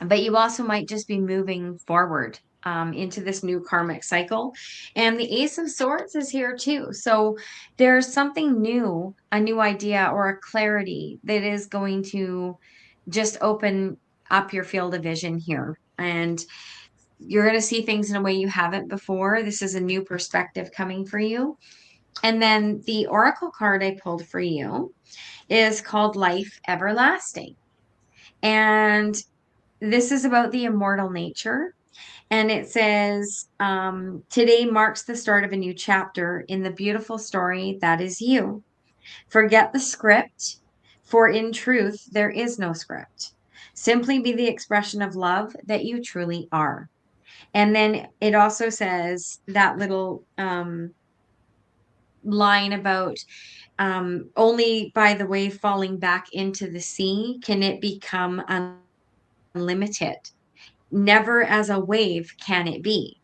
but you also might just be moving forward into this new karmic cycle. And the Ace of Swords is here too. So there's something new, a new idea or a clarity that is going to just open up your field of vision here. And you're going to see things in a way you haven't before. This is a new perspective coming for you. And then the Oracle card I pulled for you is called Life Everlasting. And this is about the immortal nature. And it says, today marks the start of a new chapter in the beautiful story that is you. Forget the script, for in truth, there is no script. Simply be the expression of love that you truly are. And then it also says that little line about Only by the wave falling back into the sea can it become unlimited. Never as a wave can it be.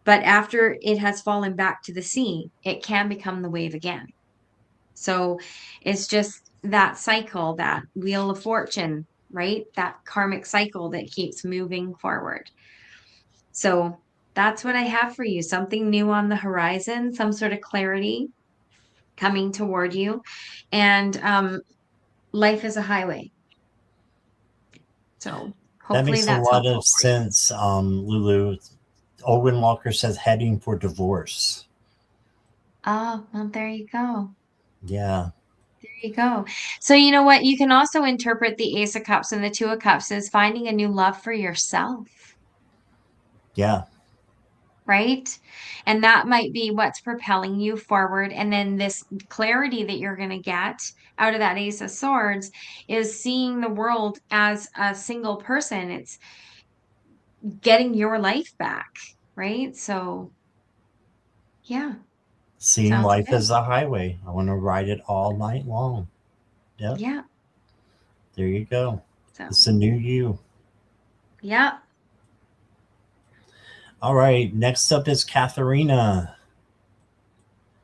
But after it has fallen back to the sea, it can become the wave again. So it's just that cycle, that wheel of fortune, right? That karmic cycle that keeps moving forward. So that's what I have for you. Something new on the horizon, some sort of clarity coming toward you. And life is a highway. So That hopefully makes a that's lot helpful of for you. sense, Lulu. Owen Walker says heading for divorce. Oh, well, there you go. Yeah. There you go. So you know what? You can also interpret the Ace of Cups and the Two of Cups as finding a new love for yourself, Yeah. right? And that might be what's propelling you forward. And then this clarity that you're going to get out of that Ace of Swords is seeing the world as a single person. It's getting your life back, right? So, yeah, Seeing sounds life good. as a highway. I want to ride it all night long. Yep. Yeah. There you go. So, It's a new you. yeah. All right. Next up is Katharina.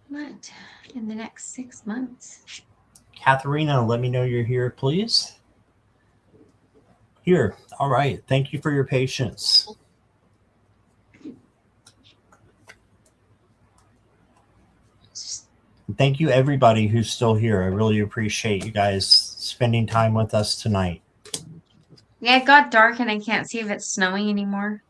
What in the next 6 months? Katharina, let me know you're here, please. Here. All right. Thank you for your patience. Thank you, everybody who's still here. I really appreciate you guys spending time with us tonight. Yeah, it got dark and I can't see if it's snowing anymore.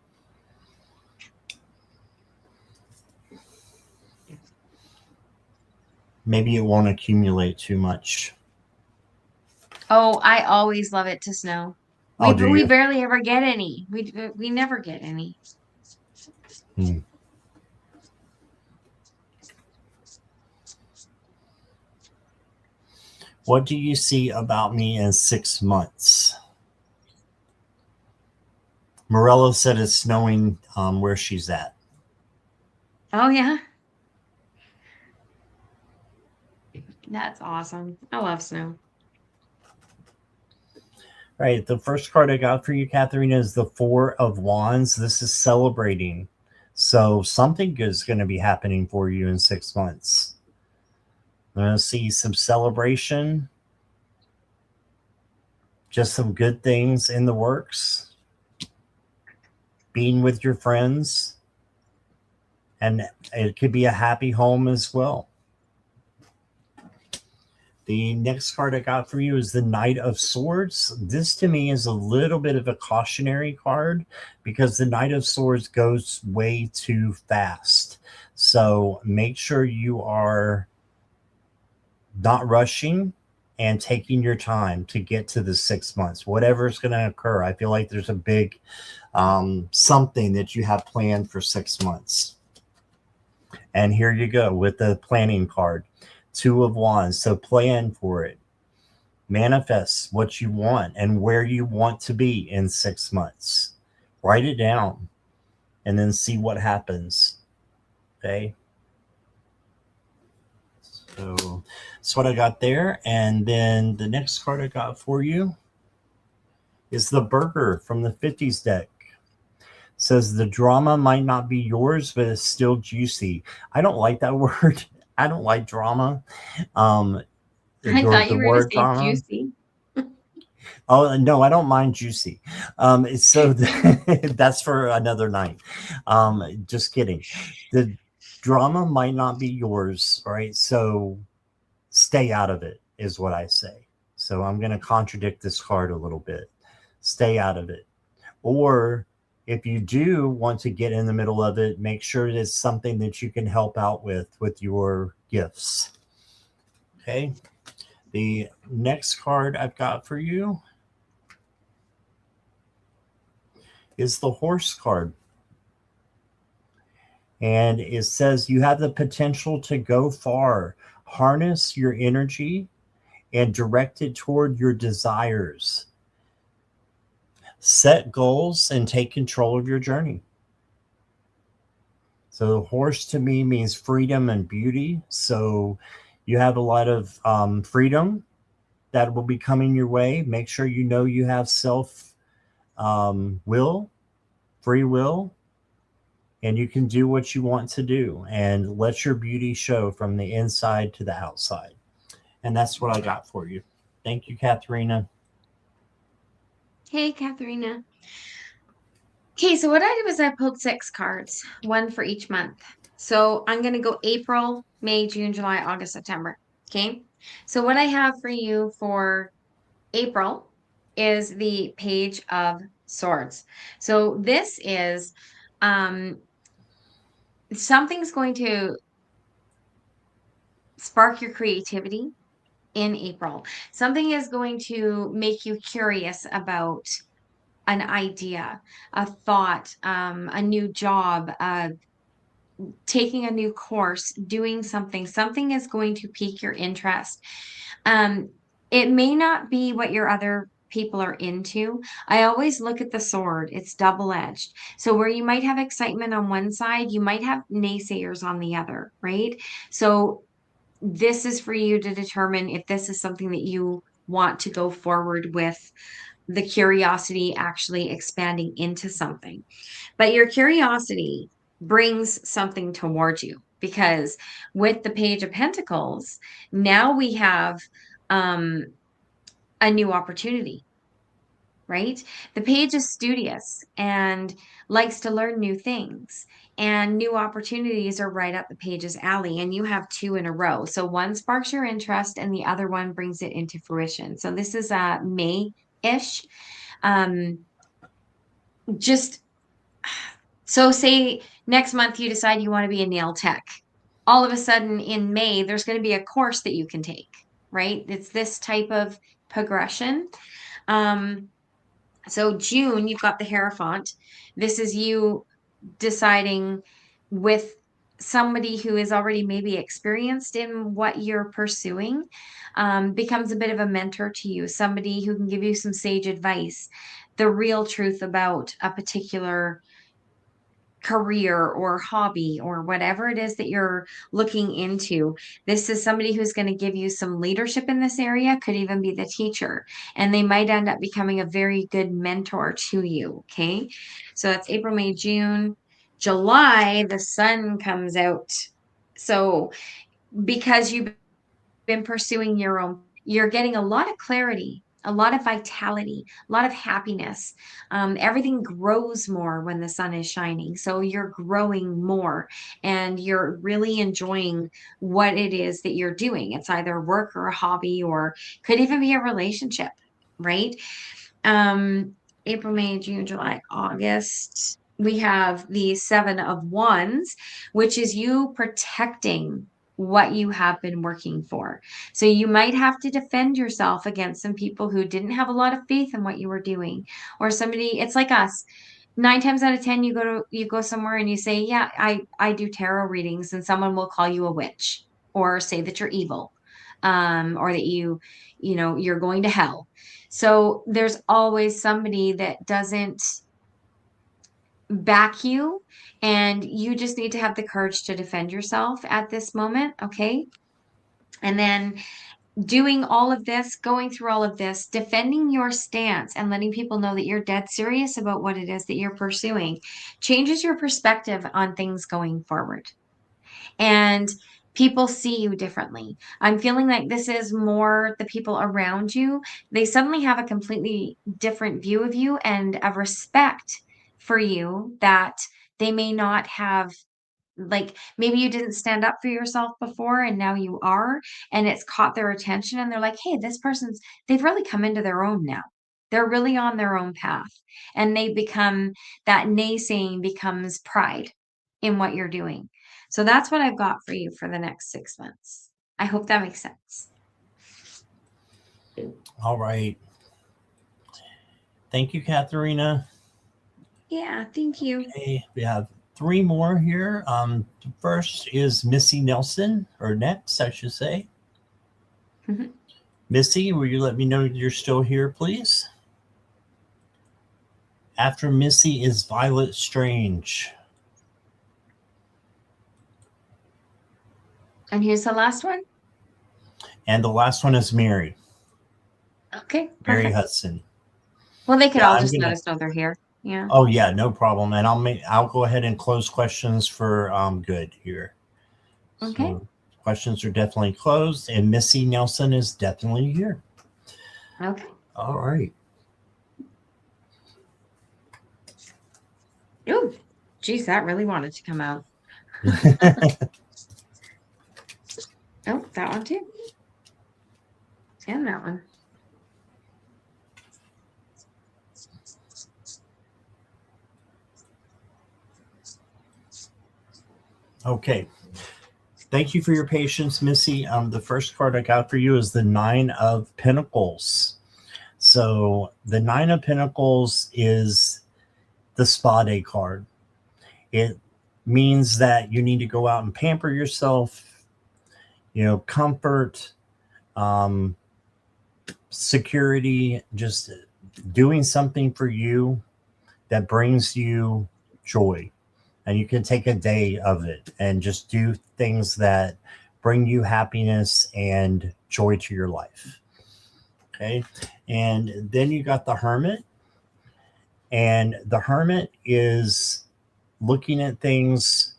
Maybe it won't accumulate too much. Oh, I always love it to snow. Oh, do We you? barely ever get any. We never get any. Hmm. What do you see about me in 6 months? Morello said it's snowing where she's at. Oh yeah. That's awesome. I love snow. All right, the first card I got for you, Katharina, is the Four of Wands. This is celebrating. So something good is going to be happening for you in 6 months. I'm going to see some celebration, just some good things in the works, being with your friends, and it could be a happy home as well. The next card I got for you is the Knight of Swords. This to me is a little bit of a cautionary card because the Knight of Swords goes way too fast. So make sure you are not rushing and taking your time to get to the 6 months, whatever is going to occur. I feel like there's a big something that you have planned for 6 months. And here you go with the planning card. Two of Wands. So plan for it. Manifest what you want and where you want to be in 6 months. Write it down and then see what happens. Okay. So that's what I got there. And then the next card I got for you is the Burger from the 50s deck. It says the drama might not be yours, but it's still juicy. I don't like that word. I don't like drama. I thought The you were going to word say drama. juicy. Oh no, I don't mind juicy. So that's for another night. Just kidding. The drama might not be yours, right? So stay out of it is what I say. So I'm going to contradict this card a little bit. Stay out of it. Or if you do want to get in the middle of it, make sure it's something that you can help out with your gifts. Okay. The next card I've got for you is the Horse card. And it says you have the potential to go far. Harness your energy and direct it toward your desires. Set goals and take control of your journey. So the horse to me means freedom and beauty. So You have a lot of freedom that will be coming your way. Make sure you know you have self will, free will, and you can do what you want to do and let your beauty show from the inside to the outside. And that's what I got for you. Thank you, Katharina. Hey, Katharina. Okay, so what I did was I pulled 6 cards, one for each month. So I'm going to go April, May, June, July, August, September. Okay. So what I have for you for April is the Page of Swords. So this is something's going to spark your creativity in April. Something is going to make you curious about an idea, a thought, a new job, taking a new course, doing something. Something is going to pique your interest. Um, it may not be what your other people are into. I always look at the sword, it's double-edged. So where you might have excitement on one side, you might have naysayers on the other, right? So this is for you to determine if this is something that you want to go forward with, the curiosity actually expanding into something. But your curiosity brings something towards you because with the Page of Pentacles, now we have um, a new opportunity, right? The page is studious and likes to learn new things, and new opportunities are right up the page's alley. And you have 2 in a row. So one sparks your interest and the other one brings it into fruition. So this is May-ish. Um, just so say next month you decide you want to be a nail tech. All of a sudden in May, there's going to be a course that you can take, right? It's this type of progression. Um, So June, you've got the Hierophant. This is you deciding with somebody who is already maybe experienced in what you're pursuing, becomes a bit of a mentor to you, somebody who can give you some sage advice, the real truth about a particular career or hobby or whatever it is that you're looking into. This is somebody who's going to give you some leadership in this area, could even be the teacher, and they might end up becoming a very good mentor to you. Okay. So that's April, May, June. July, the sun comes out. So because you've been pursuing your own, you're getting a lot of clarity, a lot of vitality, a lot of happiness. Everything grows more when the sun is shining. So you're growing more and you're really enjoying what it is that you're doing. It's either work or a hobby, or could even be a relationship, right? um, April, May, June, July, August. We have the 7 of Wands, which is you protecting what you have been working for. So you might have to defend yourself against some people who didn't have a lot of faith in what you were doing, or somebody, it's like us. 9 times out of 10, you go somewhere and you say, yeah, I do tarot readings, and someone will call you a witch or say that you're evil, or that you're going to hell. So there's always somebody that doesn't back you, and you just need to have the courage to defend yourself at this moment. Okay. And then doing all of this, going through all of this, defending your stance and letting people know that you're dead serious about what it is that you're pursuing changes your perspective on things going forward. And people see you differently. I'm feeling like this is more the people around you. They suddenly have a completely different view of you and a respect for you that they may not have. Like maybe you didn't stand up for yourself before and now you are, and it's caught their attention and they're like, hey, they've really come into their own now. They're really on their own path, and they become, that naysaying becomes pride in what you're doing. So that's what I've got for you for the next 6 months. I hope that makes sense. All right. Thank you, Katharina. Yeah, thank you. Okay, we have 3 more here. First is Missy Nelson, or next, I should say. Mhm. Missy, will you let me know you're still here, please? After Missy is Violet Strange. And here's the last one. And the last one is Mary. Okay, Mary perfect. Hudson. Well, they could Yeah, all I'm just let gonna. us know they're here. Yeah. Oh yeah, no problem. And I'll go ahead and close questions for good here. Okay. So questions are definitely closed, and Missy Nelson is definitely here. Okay. All right. Ooh, geez, that really wanted to come out. Oh, that one too. And that one. Okay. Thank you for your patience, Missy. The first card I got for you is the Nine of Pentacles. So the Nine of Pentacles is the spa day card. It means that you need to go out and pamper yourself, comfort, um, security, just doing something for you that brings you joy. And you can take a day of it and just do things that bring you happiness and joy to your life. Okay. And then you got the Hermit. And the Hermit is looking at things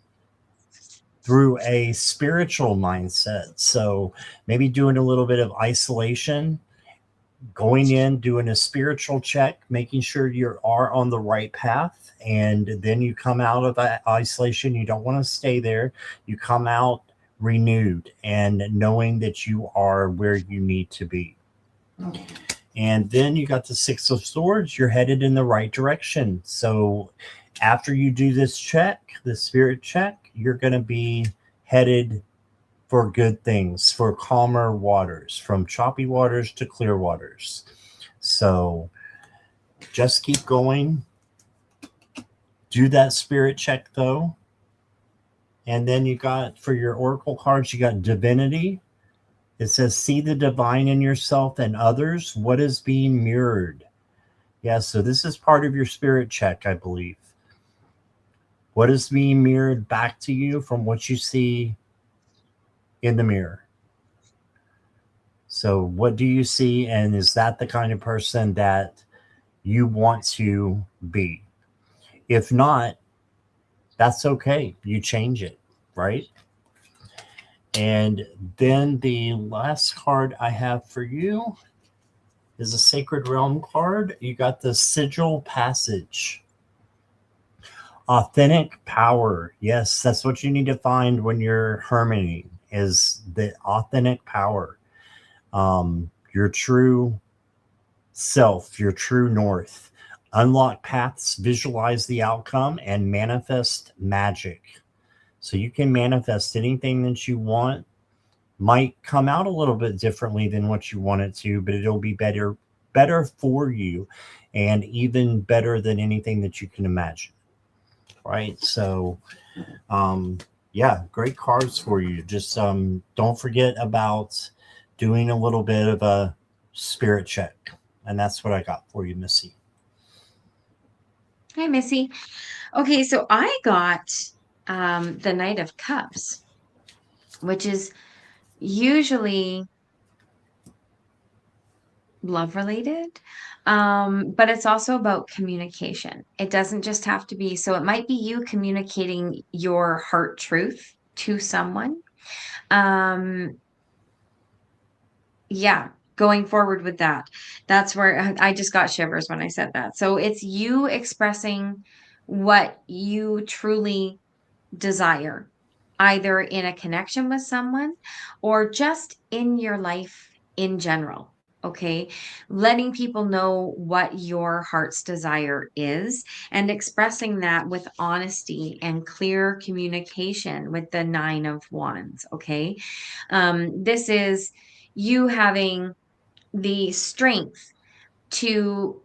through a spiritual mindset. So maybe doing a little bit of isolation, going in, doing a spiritual check, making sure you are on the right path. And then you come out of that isolation. You don't want to stay there. You come out renewed and knowing that you are where you need to be. And then you got the Six of Swords. You're headed in the right direction. So after you do this check, the spirit check, you're going to be headed for good things, for calmer waters, from choppy waters to clear waters. So just keep going. Do that spirit check though. And then you got for your oracle cards, you got divinity. It says, see the divine in yourself and others. What is being mirrored? Yeah, so this is part of your spirit check, I believe. What is being mirrored back to you from what you see in the mirror? So, what do you see? And is that the kind of person that you want to be? If not, that's okay. You change it, right? And then the last card I have for you is a Sacred Realm card. You got the Sigil Passage. Authentic power. Yes, that's what you need to find when you're hermiting is the authentic power. Your true self, your true north. Unlock paths, visualize the outcome, and manifest magic. So you can manifest anything that you want. Might come out a little bit differently than what you want it to, but it'll be better for you, and even better than anything that you can imagine. Right? So, yeah, great cards for you. Just don't forget about doing a little bit of a spirit check. And that's what I got for you, Missy. Hi, Missy. Okay, so I got the Knight of Cups, which is usually love related, but it's also about communication. It doesn't just have to be, so it might be you communicating your heart truth to someone. Um, yeah, going forward with that. That's where I just got shivers when I said that. So it's you expressing what you truly desire, either in a connection with someone or just in your life in general. Okay. Letting people know what your heart's desire is and expressing that with honesty and clear communication with the Nine of Wands. Okay. This is you having the strength to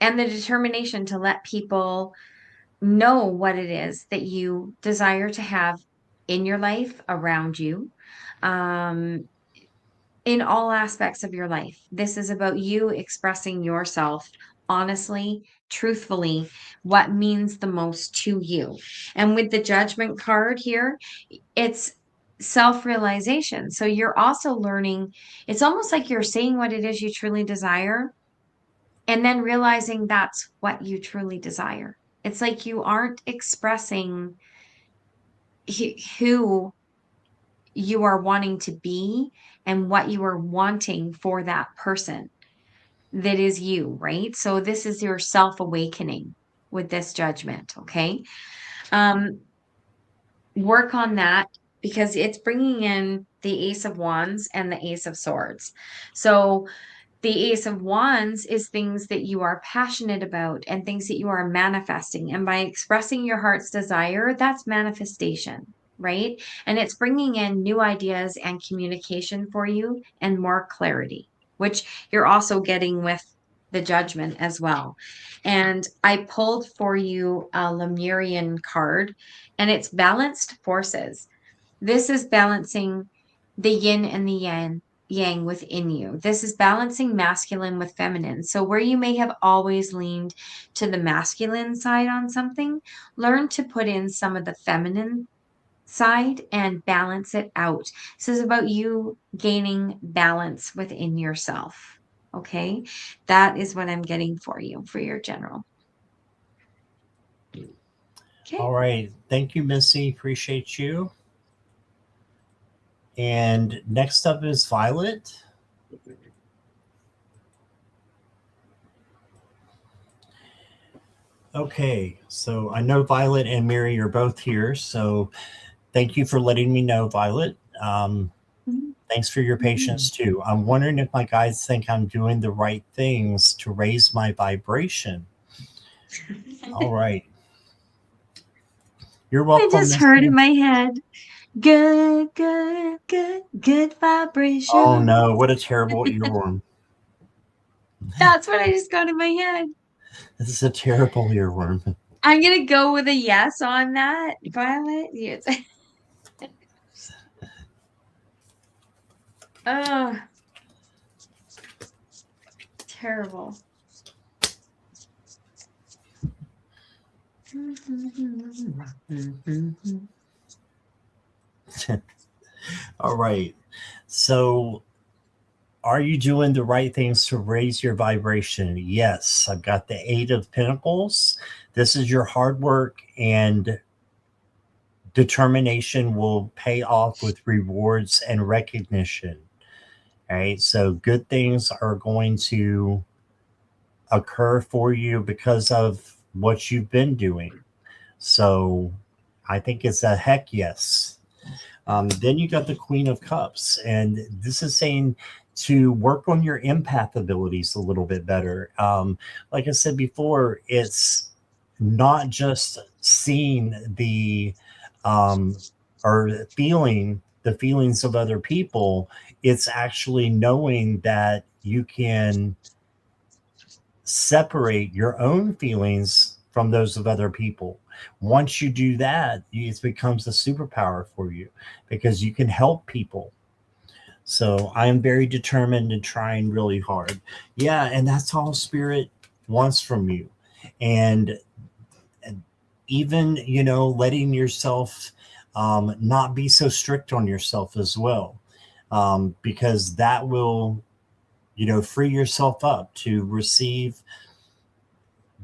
and the determination to let people know what it is that you desire to have in your life, around you, um, in all aspects of your life. This is about you expressing yourself honestly, truthfully, what means the most to you. And with the Judgment card here, it's self-realization. So you're also learning, it's almost like you're seeing what it is you truly desire and then realizing that's what you truly desire. It's like you aren't expressing who you are wanting to be and what you are wanting for that person that is you, right? So this is your self-awakening with this judgment, okay? Um, work on that because it's bringing in the Ace of Wands and the Ace of Swords. So the Ace of Wands is things that you are passionate about and things that you are manifesting. And by expressing your heart's desire, that's manifestation, right? And it's bringing in new ideas and communication for you and more clarity, which you're also getting with the Judgment as well. And I pulled for you a Lemurian card, and it's balanced forces. This is balancing the yin and the yang within you. This is balancing masculine with feminine. So where you may have always leaned to the masculine side on something, learn to put in some of the feminine side and balance it out. This is about you gaining balance within yourself. Okay? That is what I'm getting for you for your general. Okay. All right. Thank you, Missy. Appreciate you. And next up is Violet. Okay, so I know Violet and Mary are both here, so thank you for letting me know, Violet. Thanks for your patience too. I'm wondering if my guides think I'm doing the right things to raise my vibration. All right. You're welcome. I just heard in my head, good vibration. Oh no, what a terrible earworm. That's what I just got in my head. This is a terrible earworm. I'm going to go with a yes on that, Violet. Yes. Oh, terrible. All right. So, are you doing the right things to raise your vibration? Yes. I've got the Eight of Pentacles. This is your hard work and determination will pay off with rewards and recognition. All right. So, good things are going to occur for you because of what you've been doing. So, I think it's a heck yes. Then you got the Queen of Cups, and this is saying to work on your empath abilities a little bit better. Like I said before, it's not just seeing the or feeling the feelings of other people. It's actually knowing that you can separate your own feelings from those of other people. Once you do that, it becomes a superpower for you because you can help people. So I am very determined and trying really hard. Yeah, and that's all Spirit wants from you. And even, letting yourself not be so strict on yourself as well, because that will, free yourself up to receive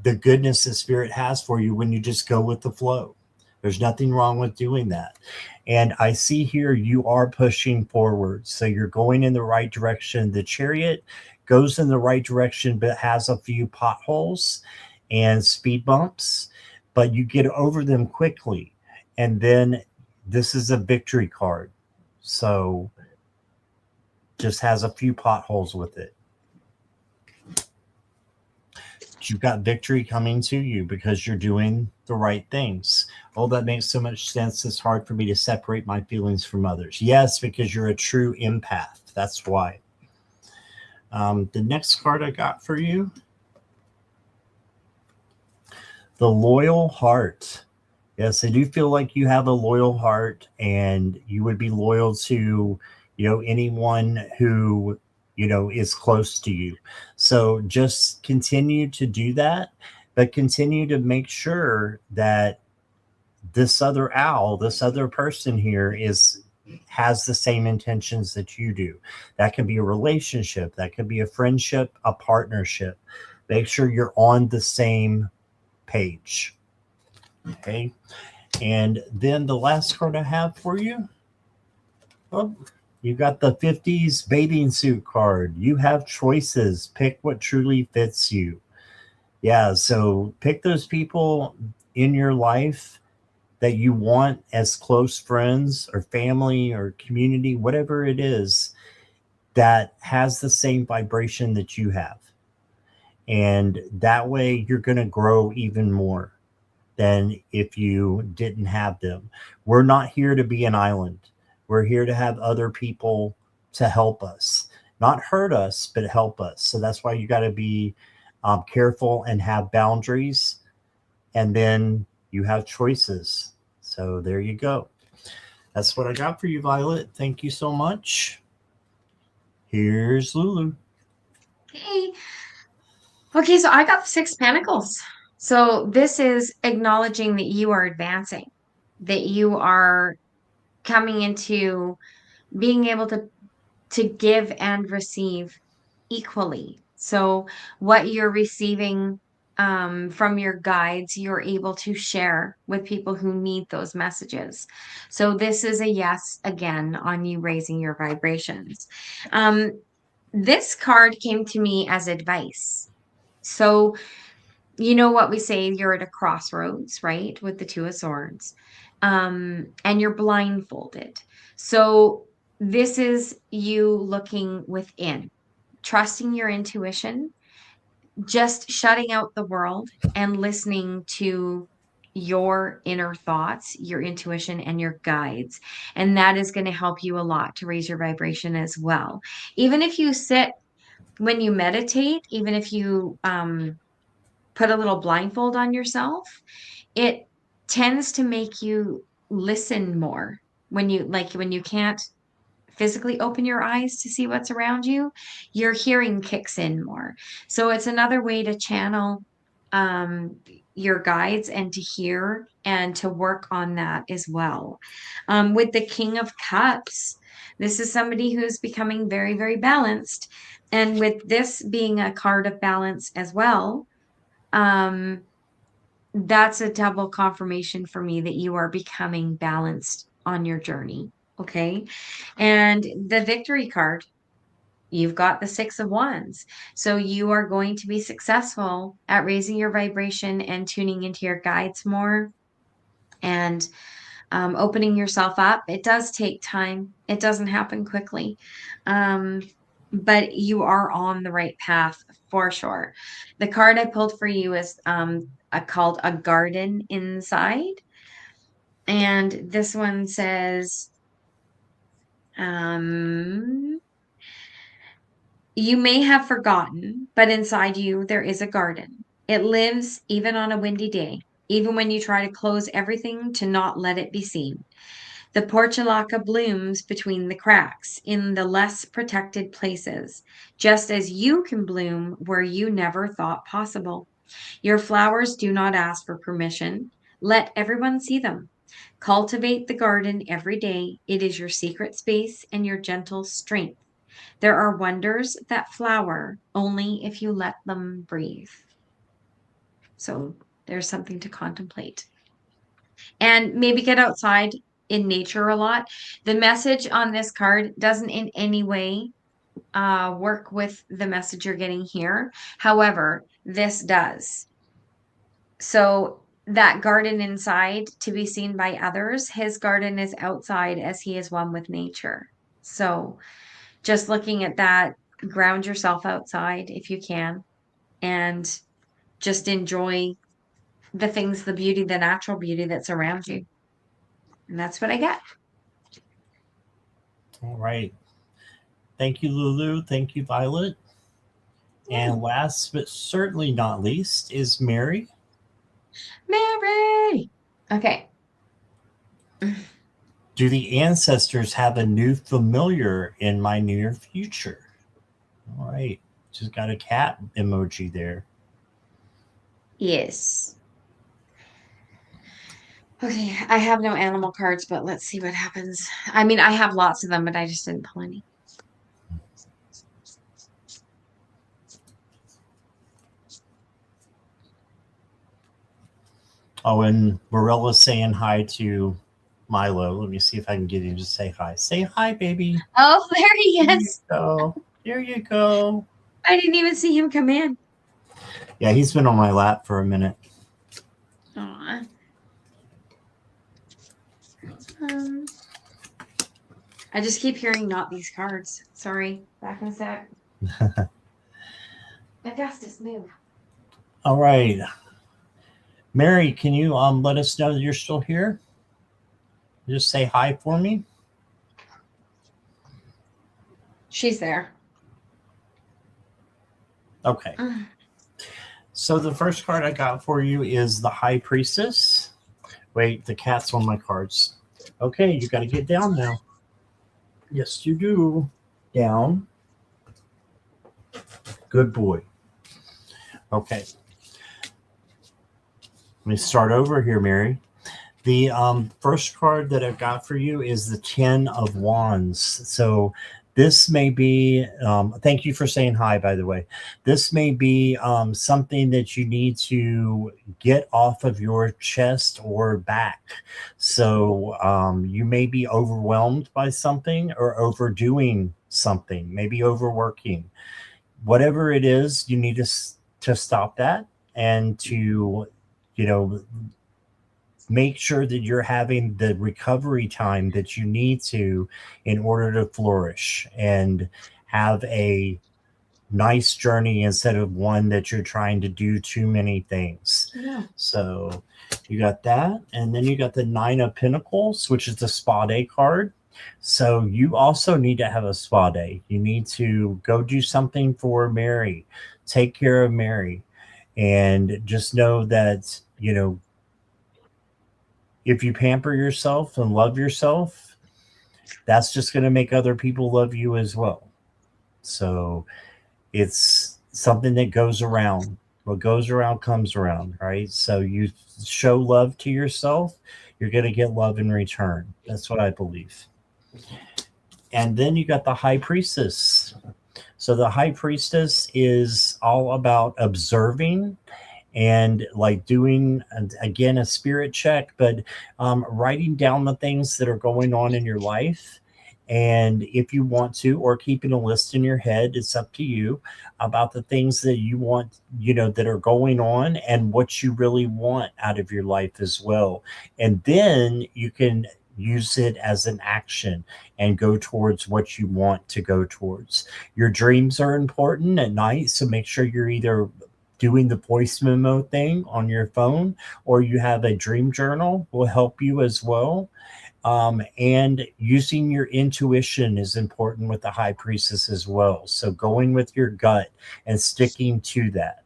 the goodness that Spirit has for you when you just go with the flow. There's nothing wrong with doing that. And I see here you are pushing forward. So you're going in the right direction. The Chariot goes in the right direction, but has a few potholes and speed bumps, but you get over them quickly. And then this is a victory card. So just has a few potholes with it. You've got victory coming to you because you're doing the right things. Oh, that makes so much sense. It's hard for me to separate my feelings from others. Yes, because you're a true empath. That's why. The next card I got for you, the Loyal Heart. Yes, I do feel like you have a loyal heart and you would be loyal to, anyone who is close to you. So just continue to do that, but continue to make sure that this other owl, this other person here is has the same intentions that you do. That can be a relationship, that could be a friendship, a partnership. Make sure you're on the same page. Okay. And then the last card I have for you, oh, you got the 50s bathing suit card. You have choices. Pick what truly fits you. Yeah. So pick those people in your life that you want as close friends or family or community, whatever it is, that has the same vibration that you have. And that way you're going to grow even more than if you didn't have them. We're not here to be an island. We're here to have other people to help us, not hurt us, but help us. So that's why you got to be careful and have boundaries. And then you have choices. So there you go. That's what I got for you, Violet. Thank you so much. Here's Lulu. Hey. Okay, so I got the Six Pentacles. So this is acknowledging that you are advancing, that you are coming into being able to give and receive equally. So what you're receiving from your guides, you're able to share with people who need those messages. So this is a yes again on you raising your vibrations. This card came to me as advice. So you know what we say, you're at a crossroads, right? With the Two of Swords. And you're blindfolded. So this is you looking within, trusting your intuition, just shutting out the world and listening to your inner thoughts, your intuition, and your guides. And that is going to help you a lot to raise your vibration as well. Even if you sit when you meditate, even if you put a little blindfold on yourself, it tends to make you listen more when you can't physically open your eyes to see what's around you, your hearing kicks in more. So it's another way to channel um, your guides and to hear and to work on that as well. With the King of Cups, this is somebody who's becoming very, very balanced. And with this being a card of balance as well, um, that's a double confirmation for me that you are becoming balanced on your journey. Okay. And the victory card, you've got the Six of Wands. So you are going to be successful at raising your vibration and tuning into your guides more and opening yourself up. It does take time, it doesn't happen quickly. Um, but you are on the right path for sure. The card I pulled for you is called A Garden Inside. And this one says, you may have forgotten, but inside you there is a garden. It lives even on a windy day, even when you try to close everything to not let it be seen. The portulaca blooms between the cracks in the less protected places, just as you can bloom where you never thought possible. Your flowers do not ask for permission. Let everyone see them. Cultivate the garden every day. It is your secret space and your gentle strength. There are wonders that flower only if you let them breathe. So there's something to contemplate. And maybe get outside in nature a lot. The message on this card doesn't in any way work with the message you're getting here. However, this does. So that garden inside to be seen by others, his garden is outside as he is one with nature. So just looking at that, ground yourself outside if you can, and just enjoy the things, the beauty, the natural beauty that's around you. And that's what I get. All right. Thank you, Lulu. Thank you, Violet. And last but certainly not least is Mary. Mary. Okay. Do the ancestors have a new familiar in my near future? All right. Just got a cat emoji there. Yes. Okay, I have no animal cards, but let's see what happens. I mean, I have lots of them, but I just didn't pull any. Oh, and Morella's saying hi to Milo. Let me see if I can get him to say hi. Say hi, baby. Oh, there he There you is. go. There you go. I didn't even see him come in. Yeah, he's been on my lap for a minute. Aw. I just keep hearing not these cards. Sorry. Back in a sec. Augustus, move. All right. Mary, can you let us know that you're still here? Just say hi for me. She's there. Okay. So the first card I got for you is the High Priestess. Wait, the cat's on my cards. Okay, you got to get down now. Yes, you do. Down. Good boy. Okay. Let me start over here, Mary. The first card that I've got for you is the 10 of Wands. So this may be, thank you for saying hi, by the way. This may be something that you need to get off of your chest or back. So you may be overwhelmed by something or overdoing something, maybe overworking. Whatever it is, you need to stop that and to, you know, make sure that you're having the recovery time that you need to in order to flourish and have a nice journey instead of one that you're trying to do too many things. Yeah. So you got that. And then you got the 9 of Pentacles, which is the spa day card. So you also need to have a spa day. You need to go do something for Mary, take care of Mary, and just know that, you know, if you pamper yourself and love yourself, that's just going to make other people love you as well. So it's something that goes around. What goes around comes around, right? So you show love to yourself, you're going to get love in return. That's what I believe. And then you got the High Priestess. So the High Priestess is all about observing and like doing, again, a spirit check, but writing down the things that are going on in your life. And if you want to, or keeping a list in your head, it's up to you about the things that you want, you know, that are going on and what you really want out of your life as well. And then you can use it as an action and go towards what you want to go towards. Your dreams are important at night, so make sure you're either doing the voice memo thing on your phone or you have a dream journal will help you as well. And using your intuition is important with the High Priestess as well. So going with your gut and sticking to that.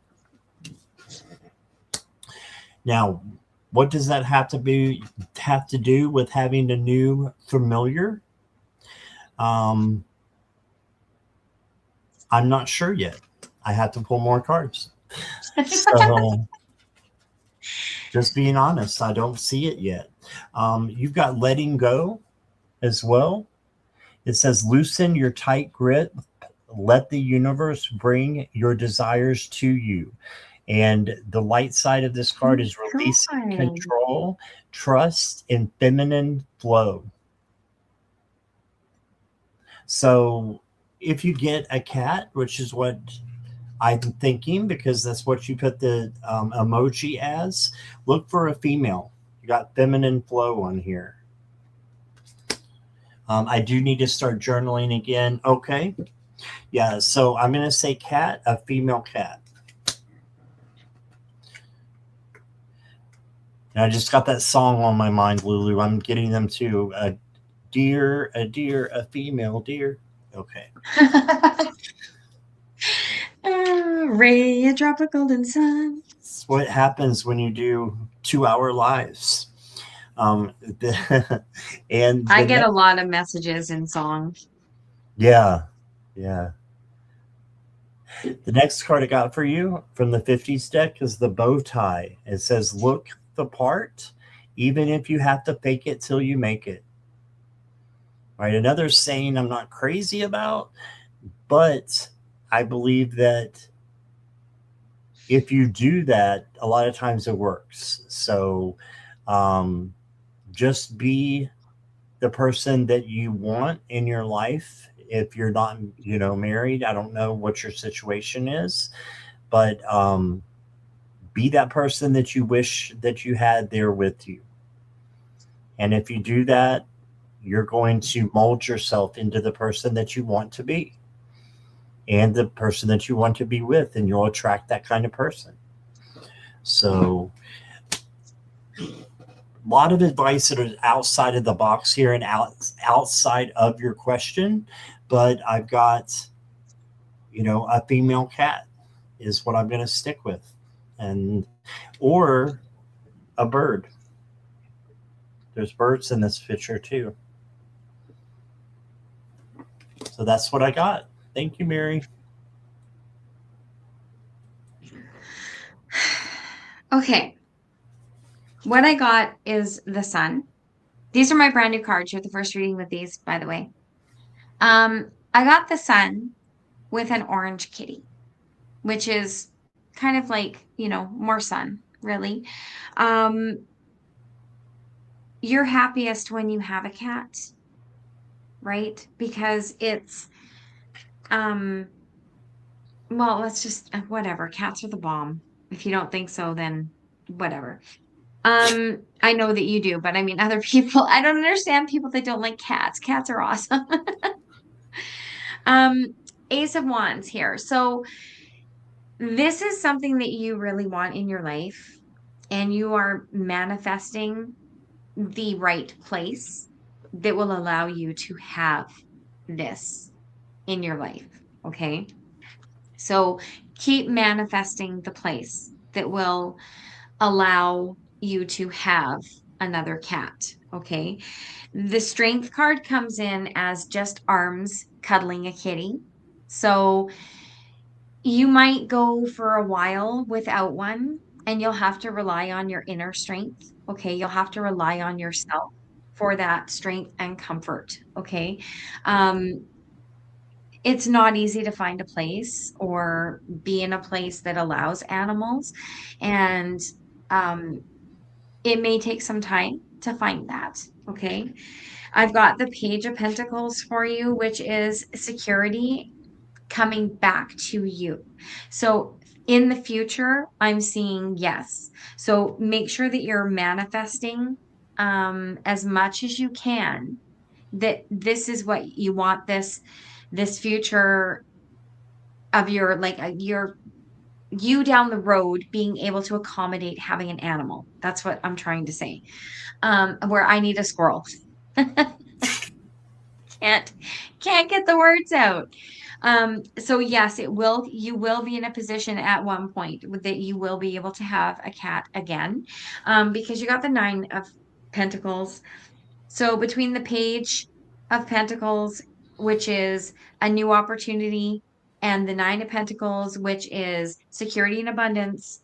Now, what does that have to do with having a new familiar? I'm not sure yet. I have to pull more cards. So just being honest, I don't see it yet. You've got letting go as well. It says loosen your tight grip. Let the universe bring your desires to you. And the light side of this card is releasing control, trust, and feminine flow. So if you get a cat, which is what I'm thinking, because that's what you put the emoji as, look for a female. You got feminine flow on here. I do need to start journaling again. Okay. Yeah, so I'm going to say cat, a female cat. And I just got that song on my mind, Lulu. I'm getting them too. A deer, a female deer. Okay. Ray, a drop of golden sun. It's what happens when you do 2-hour lives. And I get a lot of messages in song. Yeah. The next card I got for you from the 50s deck is the bow tie. It says, look the part, even if you have to fake it till you make it. Right? Another saying I'm not crazy about, but I believe that if you do that, a lot of times it works. So um, just be the person that you want in your life. If you're not, married, I don't know what your situation is, but be that person that you wish that you had there with you. And if you do that, you're going to mold yourself into the person that you want to be and the person that you want to be with, and you'll attract that kind of person. So, a lot of advice that is outside of the box here and outside of your question, but I've got, a female cat is what I'm going to stick with, and or a bird. There's birds in this picture too. So that's what I got. Thank you, Mary. Okay. What I got is the sun. These are my brand new cards. You're the first reading with these, by the way. I got the sun with an orange kitty, which is kind of like, more sun, really. Um, you're happiest when you have a cat, right? Because it's um well, let's just whatever. Cats are the bomb. If you don't think so, then whatever. I know that you do, but I mean other people, I don't understand people that don't like cats. Cats are awesome. Um, Ace of Wands here. So this is something that you really want in your life, and you are manifesting the right place that will allow you to have this in your life. Okay. So keep manifesting the place that will allow you to have another cat. Okay. The strength card comes in as just arms cuddling a kitty. So you might go for a while without one, and you'll have to rely on your inner strength. Okay. You'll have to rely on yourself for that strength and comfort. Okay. Um, it's not easy to find a place or be in a place that allows animals. And um, it may take some time to find that. Okay. I've got the Page of Pentacles for you, which is security coming back to you. So in the future, I'm seeing yes. So make sure that you're manifesting as much as you can, that this is what you want, this future of your like your you down the road being able to accommodate having an animal. That's what I'm trying to say. Where I need a squirrel. can't can't get the words out. So yes, you will be in a position at one point that you will be able to have a cat again. Because you got the 9 of Pentacles. So between the Page of Pentacles, which is a new opportunity, and the 9 of Pentacles, which is security and abundance,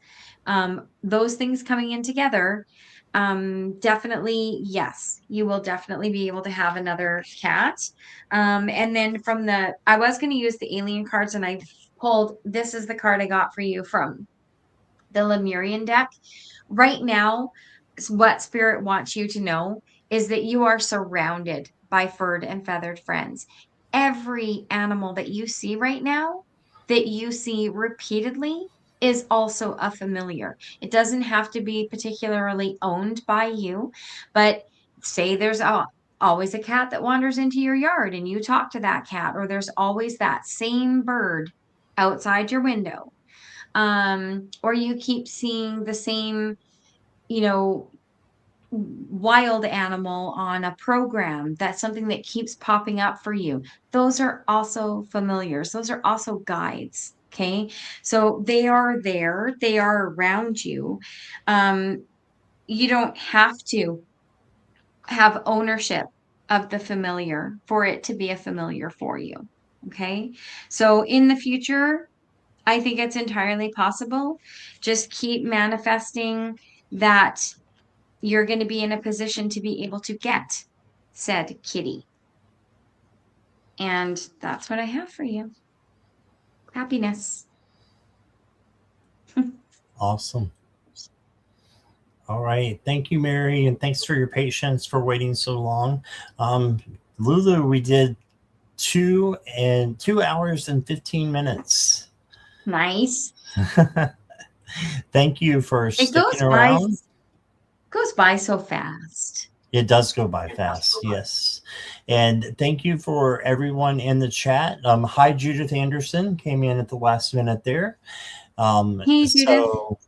those things coming in together, definitely, yes, you will definitely be able to have another cat. And then I was going to use the alien cards, and I pulled, this is the card I got for you from the Lemurian deck. Right now, what Spirit wants you to know is that you are surrounded by furred and feathered friends. Every animal that you see right now, that you see repeatedly, is also a familiar. It doesn't have to be particularly owned by you, but say there's always a cat that wanders into your yard and you talk to that cat, or there's always that same bird outside your window, or you keep seeing the same, you know, wild animal on a program. That's something that keeps popping up for you. Those are also familiars. Those are also guides. Okay. So they are there, they are around you. Um, you don't have to have ownership of the familiar for it to be a familiar for you. Okay. So in the future, I think it's entirely possible. Just keep manifesting that you're going to be in a position to be able to get said kitty. And that's what I have for you. Happiness. Awesome. All right. Thank you, Mary. And thanks for your patience for waiting so long. Lulu, we did 2 hours and 15 minutes. Nice. Thank you for It sticking around. goes by so fast. It does go by fast, yes. And thank you for everyone in the chat. Hi, Judith Anderson came in at the last minute there. Hey, Judith. So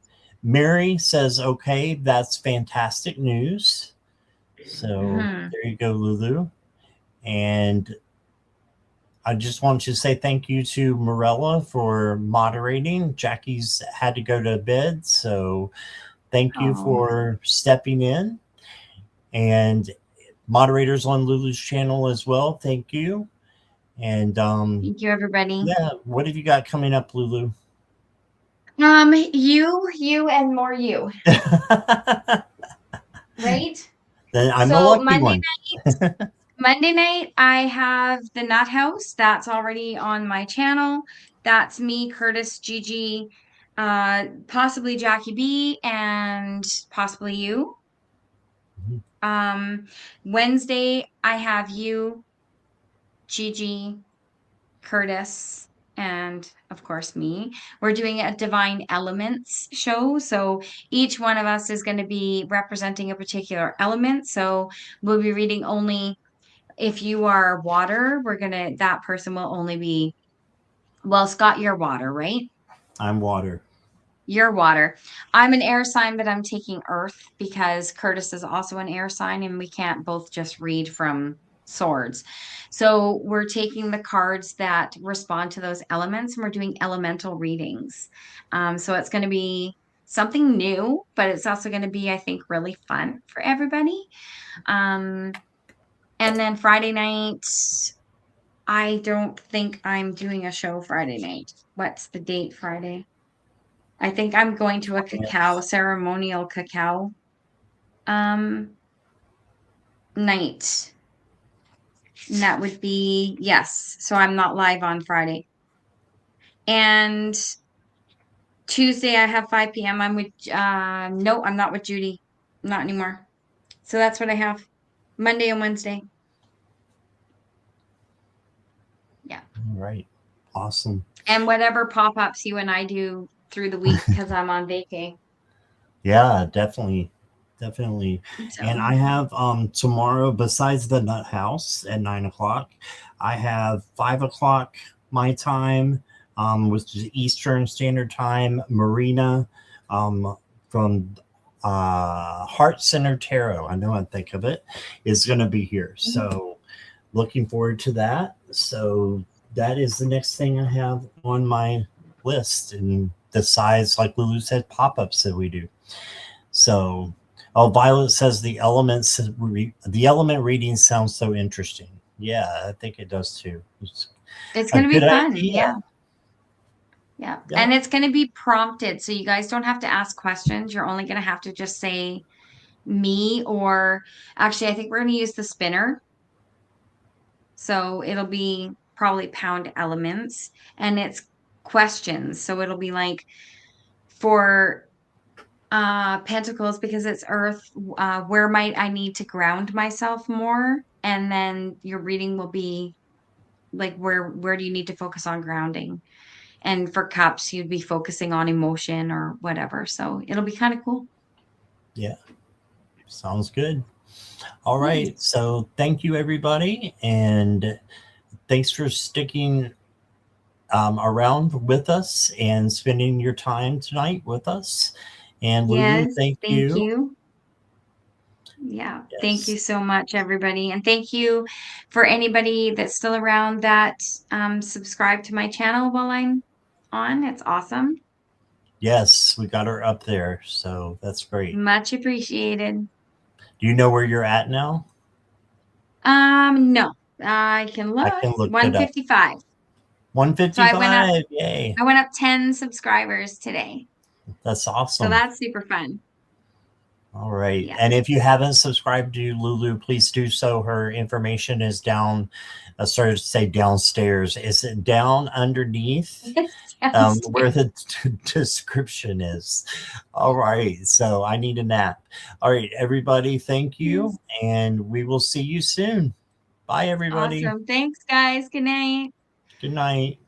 Mary says, okay, that's fantastic news. So there you go, Lulu. And I just want to say thank you to Morella for moderating. Jackie's had to go to bed, so thank you for stepping in. And moderators on Lulu's channel as well, thank you. And thank you, everybody. Yeah, what have you got coming up, Lulu? You, and more you. Right? Then I'm the lucky one. Monday night, I have the Nut House. That's already on my channel. That's me, Curtis, Gigi, possibly Jackie B, and possibly you. Wednesday, I have you, Gigi, Curtis, and of course me. We're doing a Divine Elements show. So each one of us is going to be representing a particular element. So we'll be reading only if you are water, that person will only be, well, Scott, you're water, right? I'm water. You're water. I'm an air sign, but I'm taking earth because Curtis is also an air sign and we can't both just read from swords. So we're taking the cards that respond to those elements and we're doing elemental readings. So it's going to be something new, but it's also going to be, I think, really fun for everybody. And then Friday night, I don't think I'm doing a show Friday night. What's the date Friday? I think I'm going to a ceremonial cacao night. And that would be, yes. So I'm not live on Friday. And Tuesday I have 5 p.m. I'm with, no, I'm not with Judy. Not anymore. So that's what I have. Monday and Wednesday. Yeah. All right. Awesome. And whatever pop-ups you and I do through the week because I'm on vacay. Yeah, definitely. Definitely. So. And I have tomorrow, besides the Nut House at 9:00, I have 5:00 my time, which is Eastern Standard Time, Marina from Heart Center Tarot. I know I think of it, is going to be here. So looking forward to that. So that is the next thing I have on my list, and the size, like Lulu said, pop-ups that we do. So, Violet says the element reading sounds so interesting. Yeah, I think it does too. It's going to be fun. Yeah. And it's going to be prompted. So you guys don't have to ask questions. You're only going to have to just say me, or actually, I think we're going to use the spinner. So it'll be probably pound elements, and it's questions. So it'll be like for Pentacles, because it's earth, where might I need to ground myself more? And then your reading will be like, where do you need to focus on grounding? And for Cups, you'd be focusing on emotion or whatever. So it'll be kind of cool. Yeah. Sounds good. All right. So thank you, everybody. And thanks for sticking around with us and spending your time tonight with us. And Lulu, thank you. Yeah. Yes. Thank you so much, everybody. And thank you for anybody that's still around that subscribe to my channel while I'm on. It's awesome. Yes, we got her up there. So that's great. Much appreciated. Do you know where you're at now? No. I can look. 155. 155. So yay. I went up 10 subscribers today. That's awesome. So that's super fun. All right. And Yes. if you haven't subscribed to Lulu, please do so. Her information is down, sorry to say downstairs. Is it down underneath It's where downstairs. the description is? All right. So I need a nap. All right, everybody, thank you. And we will see you soon. Bye, everybody. Awesome. Thanks, guys. Good night. Good night.